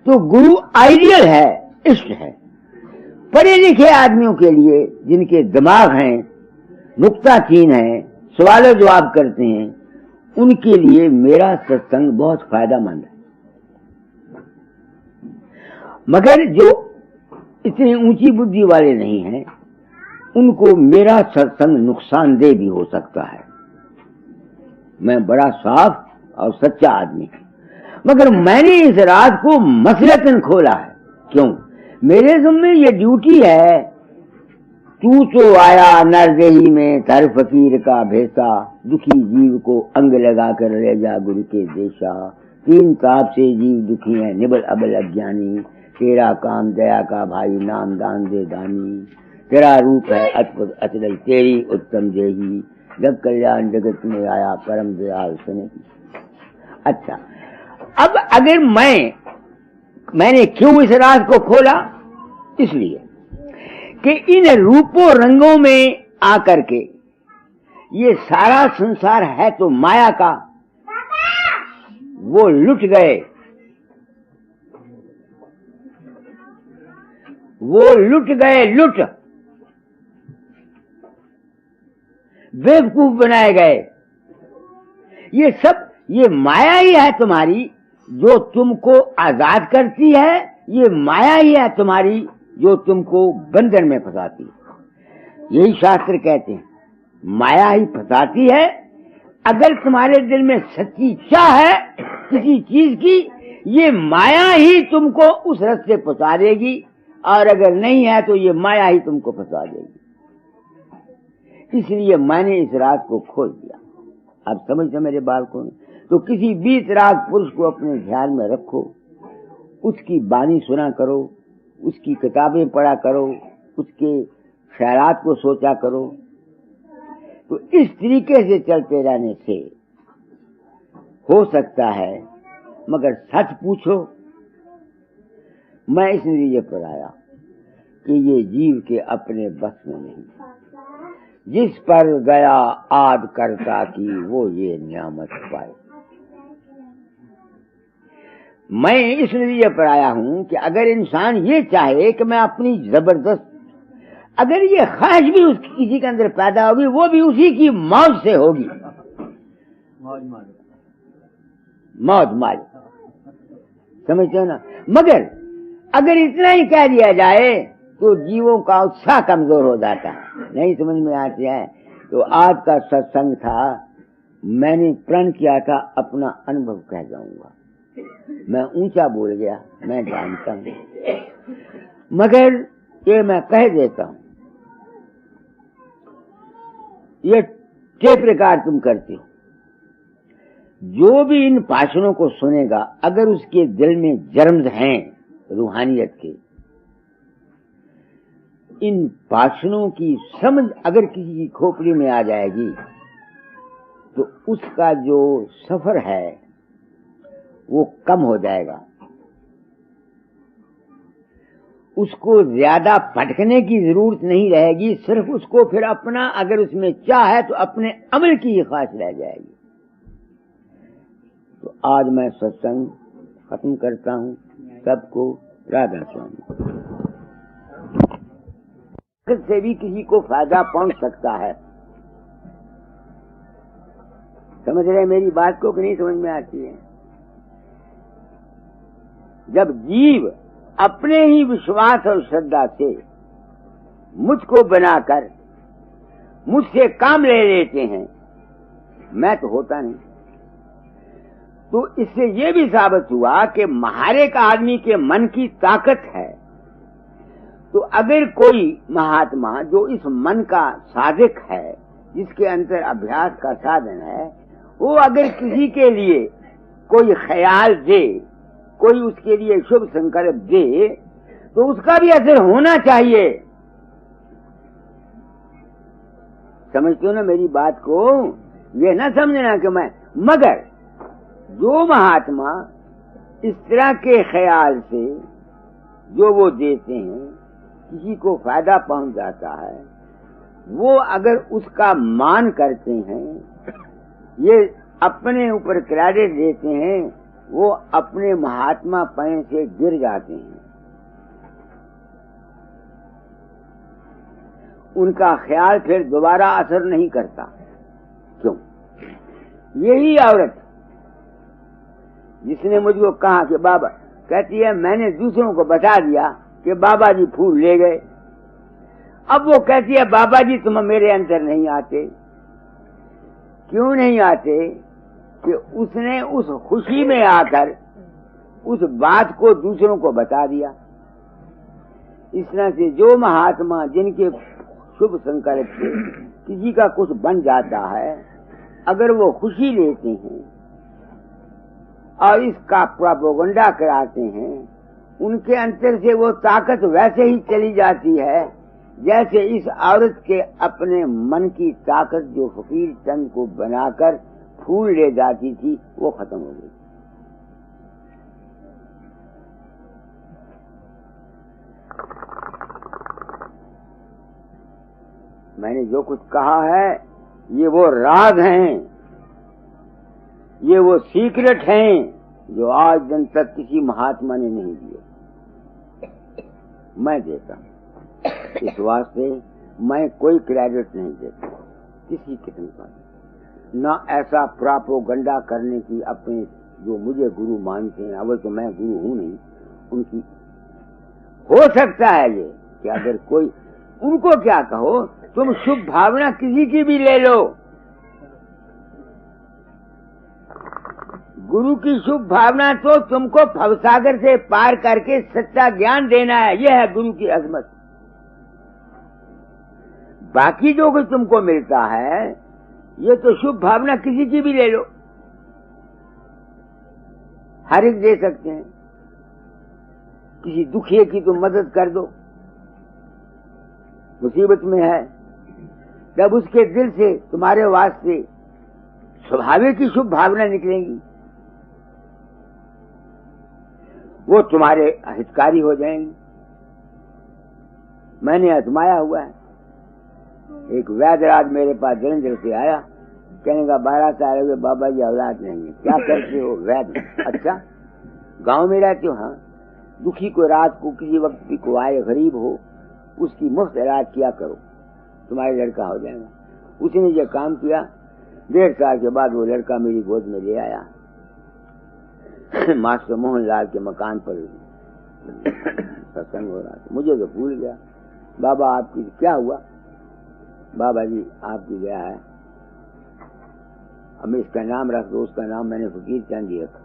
तो गुरु आइडियल है, इष्ट है। पढ़े लिखे आदमियों के लिए, जिनके दिमाग हैं, नुक्ताचीन हैं, सवाल जवाब करते हैं, उनके लिए मेरा सत्संग बहुत फायदेमंद है। मगर जो इतनी ऊंची बुद्धि वाले नहीं हैं, उनको मेरा सत्संग नुकसानदेह भी हो सकता है। मैं बड़ा साफ और सच्चा आदमी हूं, मगर मैंने इस रात को मसलतन खोला है। क्यों? मेरे ज़िम्मे ये ड्यूटी है। तू तो आया नरदेही में तर फकीर का भेसा, दुखी जीव को अंग लगा कर ले जा गुरु के देशा। तीन ताप से जीव दुखी है, निबल अबल अज्ञानी। तेरा काम दया का भाई, नाम दान दे दानी। तेरा रूप है अद्भुत अचल, तेरी उत्तम देही। जब कल्याण जगत में आया परम दयाल सुने। अच्छा, अब अगर मैंने क्यों इस राज को खोला? इसलिए कि इन रूपों रंगों में आकर के ये सारा संसार है तो माया का, वो लुट गए, वो लुट गए, लुट बेवकूफ बनाए गए। ये सब ये माया ही है तुम्हारी, जो तुमको आजाद करती है। ये माया ही है तुम्हारी, जो तुमको बंधन में फंसाती है। यही शास्त्र कहते हैं, माया ही फंसाती है। अगर तुम्हारे दिल में सच्ची इच्छा है किसी चीज की, ये माया ही तुमको उस रास्ते पहुंचा देगी, और अगर नहीं है तो ये माया ही तुमको फंसा देगी। इसलिए मैंने इस रात को खोल दिया। अब समझते मेरे बालकों ने, तो किसी 20 राग पुरुष को अपने ध्यान में रखो, उसकी बानी सुना करो, उसकी किताबें पढ़ा करो, उसके ख्यालात को सोचा करो। तो इस तरीके से चलते रहने से हो सकता है, मगर सच पूछो, मैं इस नतीजे पर आया कि ये जीव के अपने बस में नहीं। जिस पर गया आद करता की वो ये नियामत पाए। मैं इस नतीजे पर आया हूं कि अगर इंसान ये चाहे कि मैं अपनी जबरदस्त, अगर ये ख्वाहिश भी उसकी किसी के अंदर पैदा होगी, वो भी उसी की मौज से होगी। मौज माल, समझते हो ना। मगर अगर इतना ही कह दिया जाए तो जीवों का उत्साह कमजोर हो जाता है, नहीं समझ में आती है। तो आज का सत्संग था, मैंने प्रण किया था अपना अनुभव कह जाऊंगा। मैं ऊंचा बोल गया, मैं जानता हूं, मगर ये मैं कह देता हूं। ये टेप रिकॉर्ड तुम करते हो, जो भी इन भाषणों को सुनेगा, अगर उसके दिल में जर्म्स हैं रूहानियत के, इन भाषणों की समझ अगर किसी की खोपड़ी में आ जाएगी, तो उसका जो सफर है वो कम हो जाएगा। उसको ज्यादा भटकने की जरूरत नहीं रहेगी, सिर्फ उसको फिर अपना, अगर उसमें चाह है तो अपने अमल की ही ख्वाहिश रह जाएगी। तो आज मैं सत्संग खत्म करता हूं। सबको राधा स्वामी। से भी किसी को फायदा पहुंच सकता है। समझ रहे मेरी बात को कि नहीं समझ में आती है? जब जीव अपने ही विश्वास और श्रद्धा से मुझको बनाकर मुझसे काम ले लेते हैं, मैं तो होता नहीं, तो इससे ये भी साबित हुआ कि महारेक आदमी के मन की ताकत है। तो अगर कोई महात्मा जो इस मन का साधक है, जिसके अंदर अभ्यास का साधन है, वो अगर किसी के लिए कोई ख्याल दे, कोई उसके लिए शुभ संकल्प दे, तो उसका भी असर होना चाहिए। समझते हो ना मेरी बात को? ये ना समझना कि मैं, मगर जो महात्मा इस तरह के ख्याल से जो वो देते हैं, किसी को फायदा पहुंच जाता है, वो अगर उसका मान करते हैं, ये अपने ऊपर क्रेडिट देते हैं, वो अपने महात्मा पन से गिर जाते हैं। उनका ख्याल फिर दोबारा असर नहीं करता। क्यों? यही औरत जिसने मुझको कहा कि बाबा, कहती है मैंने दूसरों को बता दिया कि बाबा जी फूल ले गए, अब वो कहती है बाबा जी तुम मेरे अंदर नहीं आते। क्यों नहीं आते? कि उसने उस खुशी में आकर उस बात को दूसरों को बता दिया। इस तरह से जो महात्मा जिनके शुभ संकल्प से किसी का कुछ बन जाता है, अगर वो खुशी लेते हैं और इसका प्रोपेगेंडा कराते हैं, उनके अंदर से वो ताकत वैसे ही चली जाती है जैसे इस औरत के अपने मन की ताकत जो फकीर चंद को बनाकर फूल ले जाती थी, वो खत्म हो गई। मैंने जो कुछ कहा है, ये वो राज हैं, ये वो सीक्रेट हैं जो आज दिन तक किसी महात्मा ने नहीं दिए। मैं देता हूं। इस वास्ते मैं कोई क्रेडिट नहीं देता किसी किस्म का, न ऐसा प्रोपेगेंडा करने की अपने जो मुझे गुरु मानते हैं, अवश्य तो मैं गुरु हूं नहीं उनकी। हो सकता है ये कि अगर कोई, उनको क्या कहो, तुम शुभ भावना किसी की भी ले लो, गुरु की शुभ भावना तो तुमको भवसागर से पार करके सच्चा ज्ञान देना है, यह है गुरु की अजमत। बाकी जो कुछ तुमको मिलता है ये तो शुभ भावना किसी की भी ले लो, हर एक दे सकते हैं। किसी दुखिए की तुम मदद कर दो, मुसीबत में है, तब उसके दिल से तुम्हारे वास्ते स्वाभाविक की शुभ भावना निकलेंगी, वो तुम्हारे हितकारी हो जाएंगी। मैंने आजमाया हुआ है। एक वैद्यराज मेरे पास जलंधर से आया, कहने का 12 साल हो गए बाबा जी औलाद नहीं है, क्या करते हो? वैद्य। अच्छा, गांव में रहते हो? हाँ। दुखी को रात को किसी वक्त भी को आए, गरीब हो, उसकी मुफ्त इलाज किया करो, तुम्हारा लड़का हो जाएगा। उसने ये काम किया, 1.5 साल के बाद वो लड़का मेरी गोद में ले आया। मास्टर मोहनलाल के मकान पर सत्संग हो रहा था, मुझे तो भूल गया। बाबा आपकी क्या हुआ? बाबा जी आपकी गया है, अब इसका नाम रख दो, उसका नाम मैंने फकीर चंद रखा।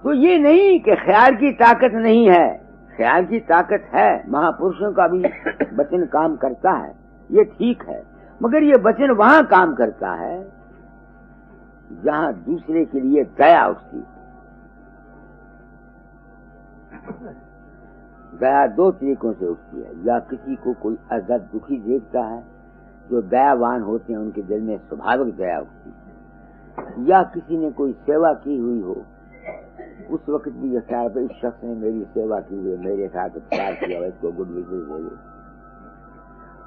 तो ये नहीं कि ख्याल की ताकत नहीं है, ख्याल की ताकत है, महापुरुषों का भी वचन काम करता है, ये ठीक है, मगर ये वचन वहां काम करता है जहां दूसरे के लिए दया उठती। दया 2 तरीकों से उठती है, या किसी को कोई अजद दुखी देखता है, जो दयावान होते हैं उनके दिल में स्वाभाविक दया उठती है, या किसी ने कोई सेवा की हुई हो, उस वक्त भी यह ख्याल है इस शख्स ने मेरी सेवा की हुई, मेरे साथ उपकार किया, इसको गुड विशेष दे दो।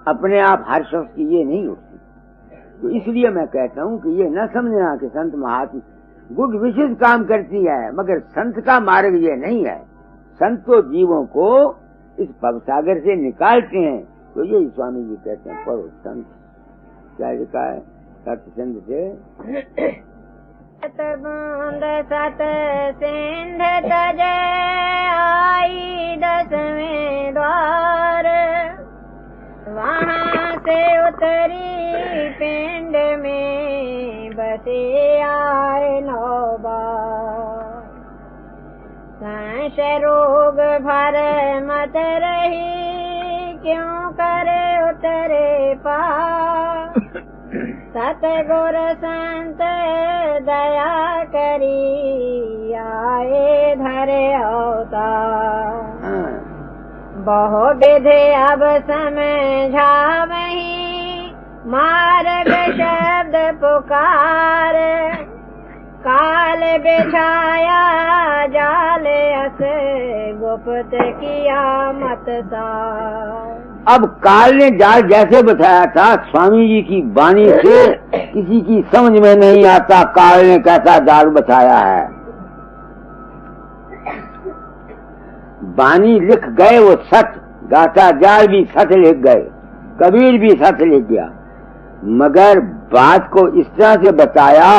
अपने आप हर शख्स की ये नहीं उठती। तो इसलिए मैं कहता हूं कि ये न समझना कि संत महात्मा गुड विशेष काम करती है, मगर संत का मार्ग ये नहीं है। संत तो जीवों को इस भवसागर से निकालते हैं। तो यही स्वामी जी कहते हैं, पढ़ो संत क्या लिखा है सत्संग से, सत बूंद सत सिंध तजे आई 10वें द्वार, वहाँ से उतरी पिंड में बसे आए 9 बार। संशय रोग भर मत रही, क्यों करे उतरे पार। सतगुर संत दया करी आए धरे अवतार। बहु विधि अब समझावहीं, मार्ग शब्द पुकार। काल बिछाया जाल अस, गुप्त किया मत सार। अब काल ने जाल जैसे बताया था, स्वामी जी की वाणी से किसी की समझ में नहीं आता काल ने कैसा जाल बताया है। वाणी लिख गए वो सच, गाता जाल भी सच लिख गए, कबीर भी सच लिख गया, मगर बात को इस तरह से बताया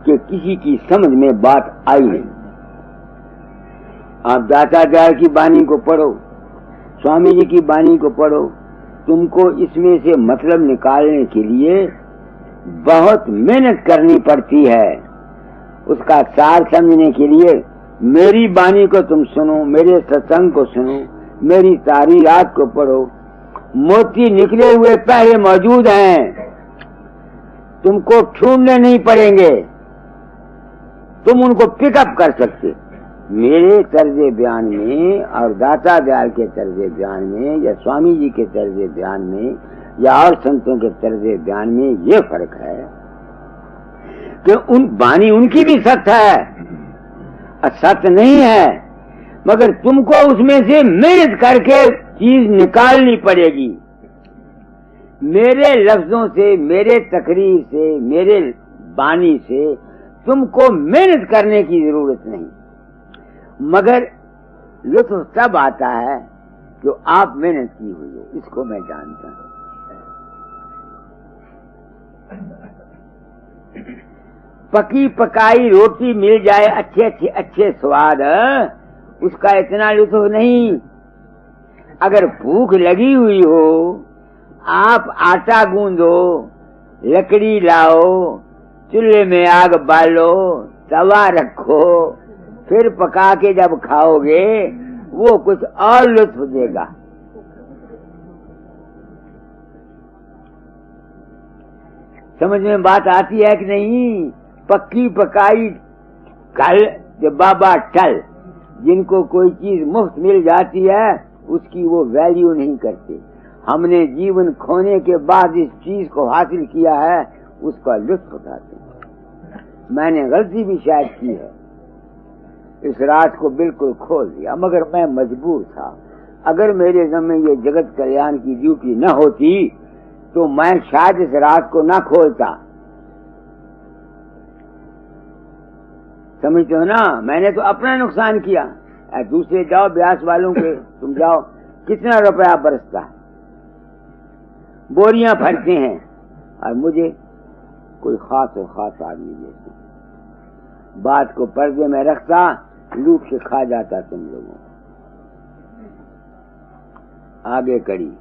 कि किसी की समझ में बात आई नहीं। आप दाता जाल की वाणी को पढ़ो, स्वामी जी की वाणी को पढ़ो, तुमको इसमें से मतलब निकालने के लिए बहुत मेहनत करनी पड़ती है। उसका सार समझने के लिए मेरी वाणी को तुम सुनो, मेरे सत्संग को सुनो, मेरी सारी रात को पढ़ो। मोती निकले हुए पहले मौजूद हैं, तुमको ढूंढने नहीं पड़ेंगे, तुम उनको पिकअप कर सकते। मेरे तर्जे बयान में और दाता दयाल के तर्जे बयान में, या स्वामी जी के तर्जे बयान में, या और संतों के तर्जे बयान में ये फर्क है कि उन वाणी उनकी भी सत्य है, असत्य नहीं है, मगर तुमको उसमें से मेहनत करके चीज निकालनी पड़ेगी। मेरे लफ्जों से, मेरे तकरीर से, मेरे वाणी से तुमको मेहनत करने की जरूरत नहीं, मगर लुत्फ तब आता है जो आप मेहनत की हुई हो। इसको मैं जानता हूं। पकी पकाई रोटी मिल जाए, अच्छे स्वाद, उसका इतना लुत्फ नहीं। अगर भूख लगी हुई हो, आप आटा गूंदो, लकड़ी लाओ, चूल्हे में आग बालो, तवा रखो, फिर पका के जब खाओगे वो कुछ और लुत्फ देगा। समझ में बात आती है कि नहीं? पक्की पकाई कल जो बाबा टल, जिनको कोई चीज मुफ्त मिल जाती है उसकी वो वैल्यू नहीं करते। हमने जीवन खोने के बाद इस चीज को हासिल किया है उसका लुत्फ उठाते हैं। मैंने गलती भी शायद की है, इस रात को बिल्कुल खोल दिया, मगर मैं मजबूर था। अगर मेरे ज़म्मे ये जगत कल्याण की ड्यूटी न होती तो मैं शायद इस रात को न खोलता। समझते हो ना? मैंने तो अपना नुकसान किया। दूसरे जाओ ब्यास वालों के, तुम जाओ, कितना रुपया बरसता है, बोरियां भरते हैं, और मुझे कोई खास और खास आदमी जैसे बात को पर्दे में रखता, लूट के खा जाता तुम लोगों। आगे कड़ी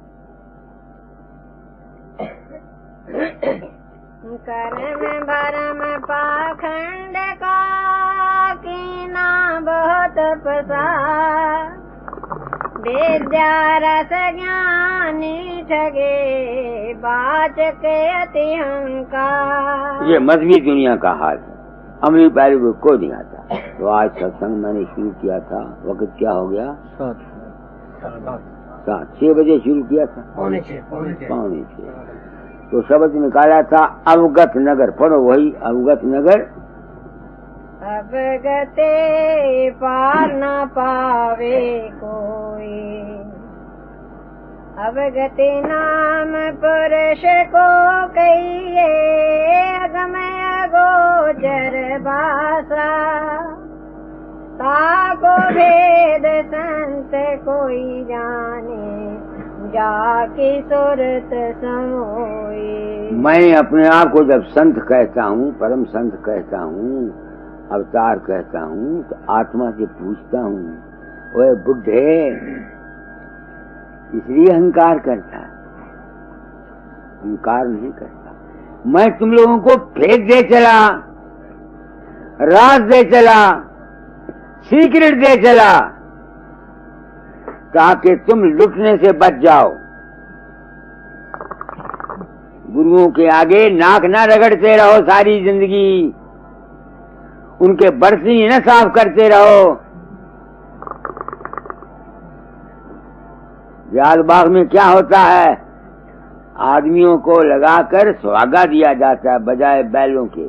कर्म भरम पाखंड का कीना बहुत पसार, विद्या रस ज्ञानी ठगे बाच के अति अहंकार। ये मजहबी दुनिया का हाल है, अमली पहलू को कोई नहीं आता। तो आज सत्संग मैंने शुरू किया था, वक्त क्या हो गया? 6 बजे शुरू किया था, पौने 6। तो शब्द निकाला था अवगत नगर। पढ़ो वही अवगत नगर। अवगते पार न पावे कोई, अवगति नाम पुरुष को कहिए, अगमय गोचर भाषा, ताको भेद संत कोई जाने, जाकी सुरत समोई। मैं अपने आप को जब संत कहता हूँ, परम संत कहता हूँ, अवतार कहता हूँ, तो आत्मा से पूछता हूँ, ओए बुढ़े, इसलिए अहंकार करता है, अहंकार नहीं करता। मैं तुम लोगों को फेंक दे चला, राज दे चला, सीक्रेट दे चला, ताकि तुम लुटने से बच जाओ। गुरुओं के आगे नाक ना रगड़ते रहो सारी जिंदगी, उनके बरसी न साफ करते रहो। जालबाग में क्या होता है? आदमियों को लगाकर सुहागा दिया जाता है बजाय बैलों के।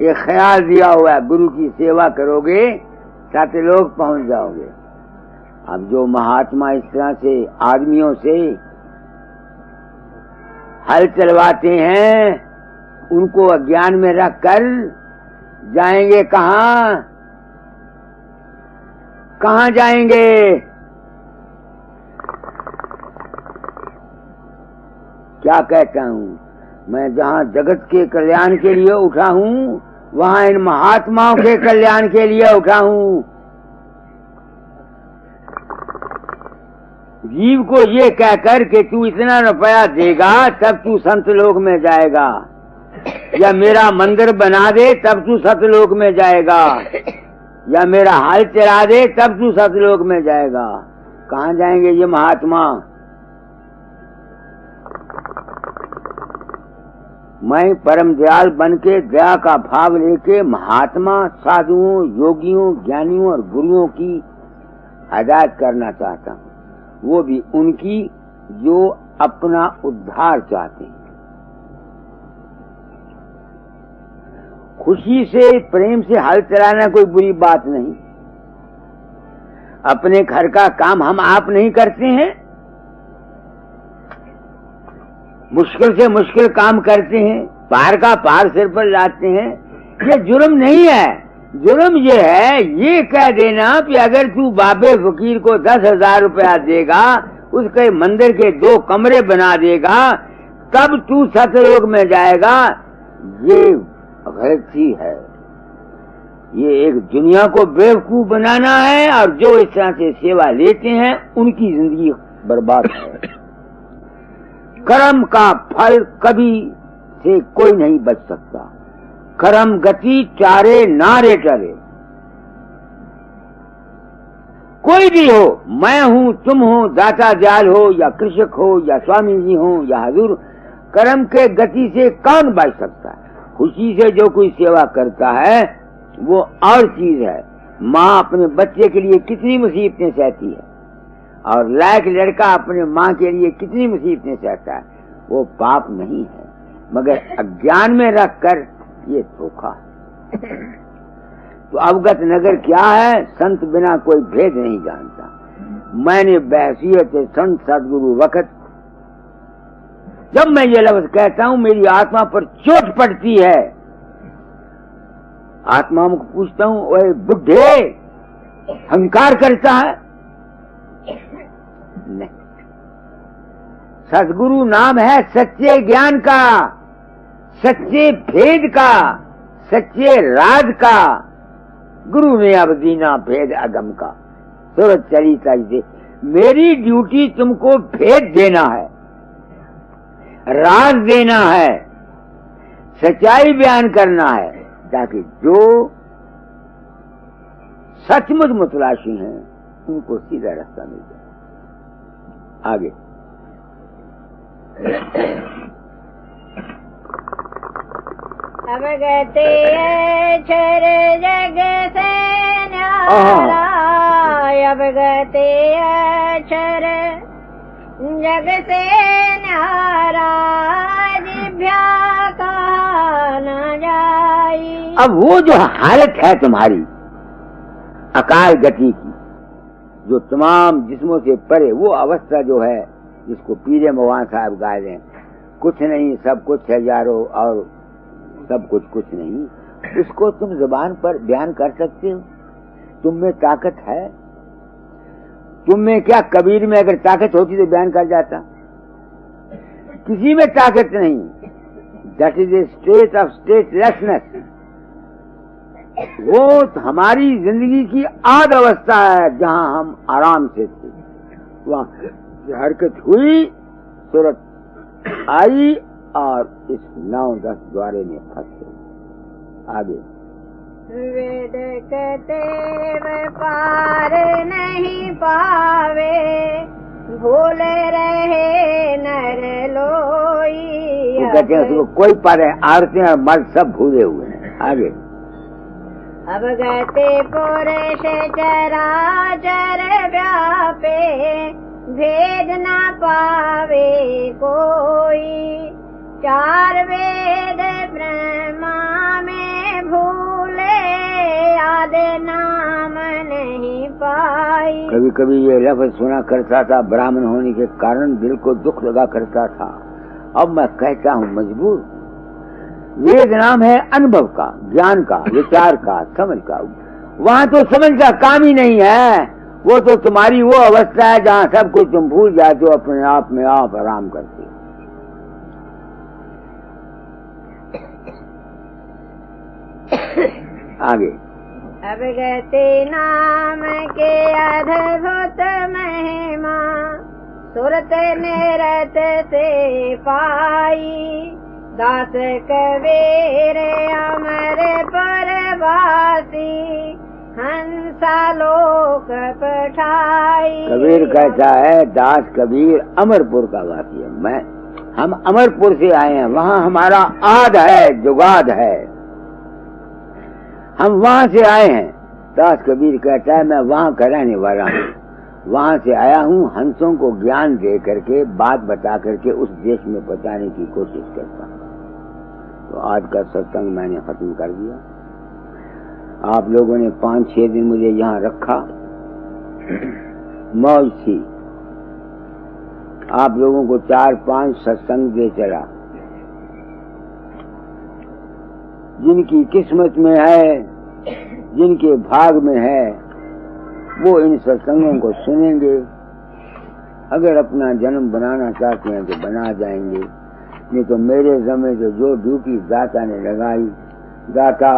एक ख्याल दिया हुआ है, गुरु की सेवा करोगे सतलोक पहुंच जाओगे। अब जो महात्मा इस तरह से आदमियों से हल चलवाते हैं, उनको अज्ञान में रखकर जाएंगे कहाँ? कहाँ जाएंगे? क्या कहता हूँ मैं, जहाँ जगत के कल्याण के लिए उठा हूँ, वहाँ इन महात्माओं के कल्याण के लिए उठा हूँ। जीव को ये कहकर कि तू इतना रुपया देगा तब तू संत लोक में जाएगा, या मेरा मंदिर बना दे तब तू सतलोक में जाएगा, या मेरा हाल चला दे तब तू सतलोक में जाएगा। कहाँ जाएंगे ये महात्मा? मैं परम दयाल बन के दया का भाव लेके महात्मा, साधुओं, योगियों, ज्ञानियों और गुरुओं की हिदायत करना चाहता हूँ, वो भी उनकी जो अपना उद्धार चाहते हैं। खुशी से, प्रेम से हल चलाना कोई बुरी बात नहीं। अपने घर का काम हम आप नहीं करते हैं, मुश्किल से मुश्किल काम करते हैं, पार का पार सिर पर लाते हैं। ये जुर्म नहीं है। जुर्म ये है, ये कह देना कि अगर तू बाबे फकीर को 10,000 रुपया देगा, उसके मंदिर के 2 कमरे बना देगा, तब तू सतलोक में जाएगा। ये गलती है। ये एक दुनिया को बेवकूफ बनाना है, और जो इस तरह से सेवा लेते हैं उनकी जिंदगी बर्बाद है। कर्म का फल कभी से कोई नहीं बच सकता। कर्म गति चारे नारे टरे। कोई भी हो, मैं हूं, तुम हो, दाता दयाल हो या कृषक हो या स्वामी जी हो या हजूर, कर्म के गति से कौन बच सकता है? खुशी से जो कोई सेवा करता है वो और चीज है। माँ अपने बच्चे के लिए कितनी मुसीबतें सहती है और लायक लड़का अपने माँ के लिए कितनी मुसीबतें सहता है, वो पाप नहीं है, मगर अज्ञान में रखकर ये धोखा है। तो अवगत नगर क्या है? संत बिना कोई भेद नहीं जानता। मैंने बहसीयत संत सदगुरु वक्त, जब मैं ये लफ्ज कहता हूं मेरी आत्मा पर चोट पड़ती है। आत्मा को पूछता हूं, ओए बुढ़े, अहंकार करता है? नहीं, सदगुरु नाम है सच्चे ज्ञान का, सच्चे भेद का, सच्चे राज का। गुरु ने अब दीना भेद अगम का, सूरत चली तज। मेरी ड्यूटी तुमको भेद देना है, राज देना है, सच्चाई बयान करना है, ताकि जो सचमुच मुतलाशी हैं उनको सीधा रास्ता मिल जाए। आगे अब गते अक्षर जग से न्यारा, अब गते अक्षर जग से न्यारा, जिभ्या कहा न जाई। अब वो जो हालत है तुम्हारी अकाल गति की, जो तमाम जिस्मों से परे, वो अवस्था जो है जिसको पीरे मवान साहब गा रहे हैं, कुछ नहीं सब कुछ है यारो और सब कुछ कुछ नहीं, उसको तुम जुबान पर बयान कर सकते हो? तुम में ताकत है? तुम में क्या? कबीर में अगर ताकत होती तो बयान कर जाता। किसी में ताकत नहीं। That is a state of statelessness. वो हमारी जिंदगी की आद अवस्था है जहां हम आराम से थे। वहां हरकत हुई, सूरत आई और इस 9-10 द्वारे में फंस गई। आगे वेद कहते पार नहीं पावे, भूले रहे नर लोई। वो कहते हैं उसको कोई पार है, आरती और मर्द सब भूले हुए हैं। आगे अब गते पुरुष चराचर व्यापे, भेद न पावे कोई। चार वेद ब्रह्मा में भूले, याद नाम नहीं पाई। कभी कभी ये लफ्ज सुना करता था, ब्राह्मण होने के कारण दिल को दुख लगा करता था। अब मैं कहता हूँ मजबूर। वेद नाम है अनुभव का, ज्ञान का, विचार का, समझ का। वहाँ तो समझ का काम ही नहीं है। वो तो तुम्हारी वो अवस्था है जहाँ सब कुछ तुम भूल जाते हो, अपने आप में आप आराम करते हो। आगे अब गते नाम के अद्भुत महिमा, सुरत निरत से पाई। दास कबीर अमर परवासी, हंसा लोक पठाई। कबीर कहता है, दास कबीर अमरपुर का वासी है। हम अमरपुर से आए हैं, वहाँ हमारा आद है, जुगाद है, हम वहाँ से आए हैं। दास कबीर कहता है, मैं वहाँ का रहने वाला हूँ, वहाँ से आया हूँ। हंसों को ज्ञान दे करके, बात बता करके उस देश में पहुँचाने की कोशिश करता हूँ। तो आज का सत्संग मैंने खत्म कर दिया। आप लोगों ने 5-6 दिन मुझे यहाँ रखा, मौज थी। आप लोगों को 4-5 सत्संग दे चला। जिनकी किस्मत में है, जिनके भाग में है, वो इन सत्संगों को सुनेंगे। अगर अपना जन्म बनाना चाहते हैं तो बना जाएंगे, नहीं तो मेरे ज़मे से जो ड्यूटी दाता ने लगाई, दाता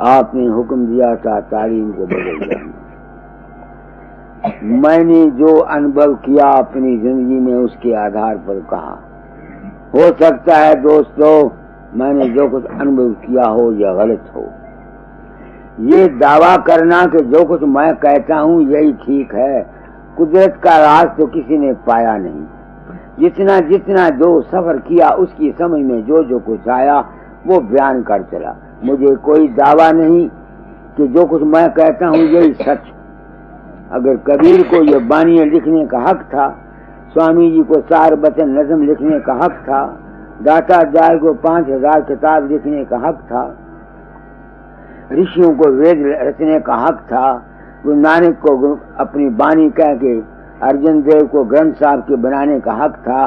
आपने हुक्म दिया था तालीम को बदल दिया। मैंने जो अनुभव किया अपनी जिंदगी में उसके आधार पर कहा, हो सकता है दोस्तों मैंने जो कुछ अनुभव किया हो या गलत हो। ये दावा करना कि जो कुछ मैं कहता हूँ यही ठीक है, कुदरत का राज तो किसी ने पाया नहीं। जितना जितना जो सफर किया उसकी समझ में जो जो कुछ आया वो बयान कर चला। मुझे कोई दावा नहीं कि जो कुछ मैं कहता हूँ यही सच। अगर कबीर को ये बानियां लिखने का हक था, स्वामी जी को 4 वचन नज़म लिखने का हक था, दाता दयाल को 5000 किताब लिखने का हक था, ऋषियों को वेद रचने का हक था, गुरु नानक को अपनी बानी कह के अर्जन देव को ग्रंथ साहब के बनाने का हक था,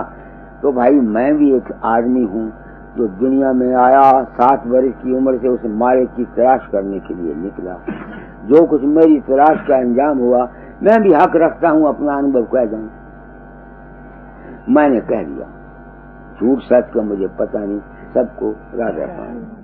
तो भाई मैं भी एक आदमी हूँ जो दुनिया में आया, 7 वर्ष की उम्र से उस मालिक की तलाश करने के लिए निकला। जो कुछ मेरी तलाश का अंजाम हुआ मैं भी हक रखता हूँ अपना अनुभव कह जाऊं। मैंने कह दिया, झूठ सच का मुझे पता नहीं। सबको राधा पानी।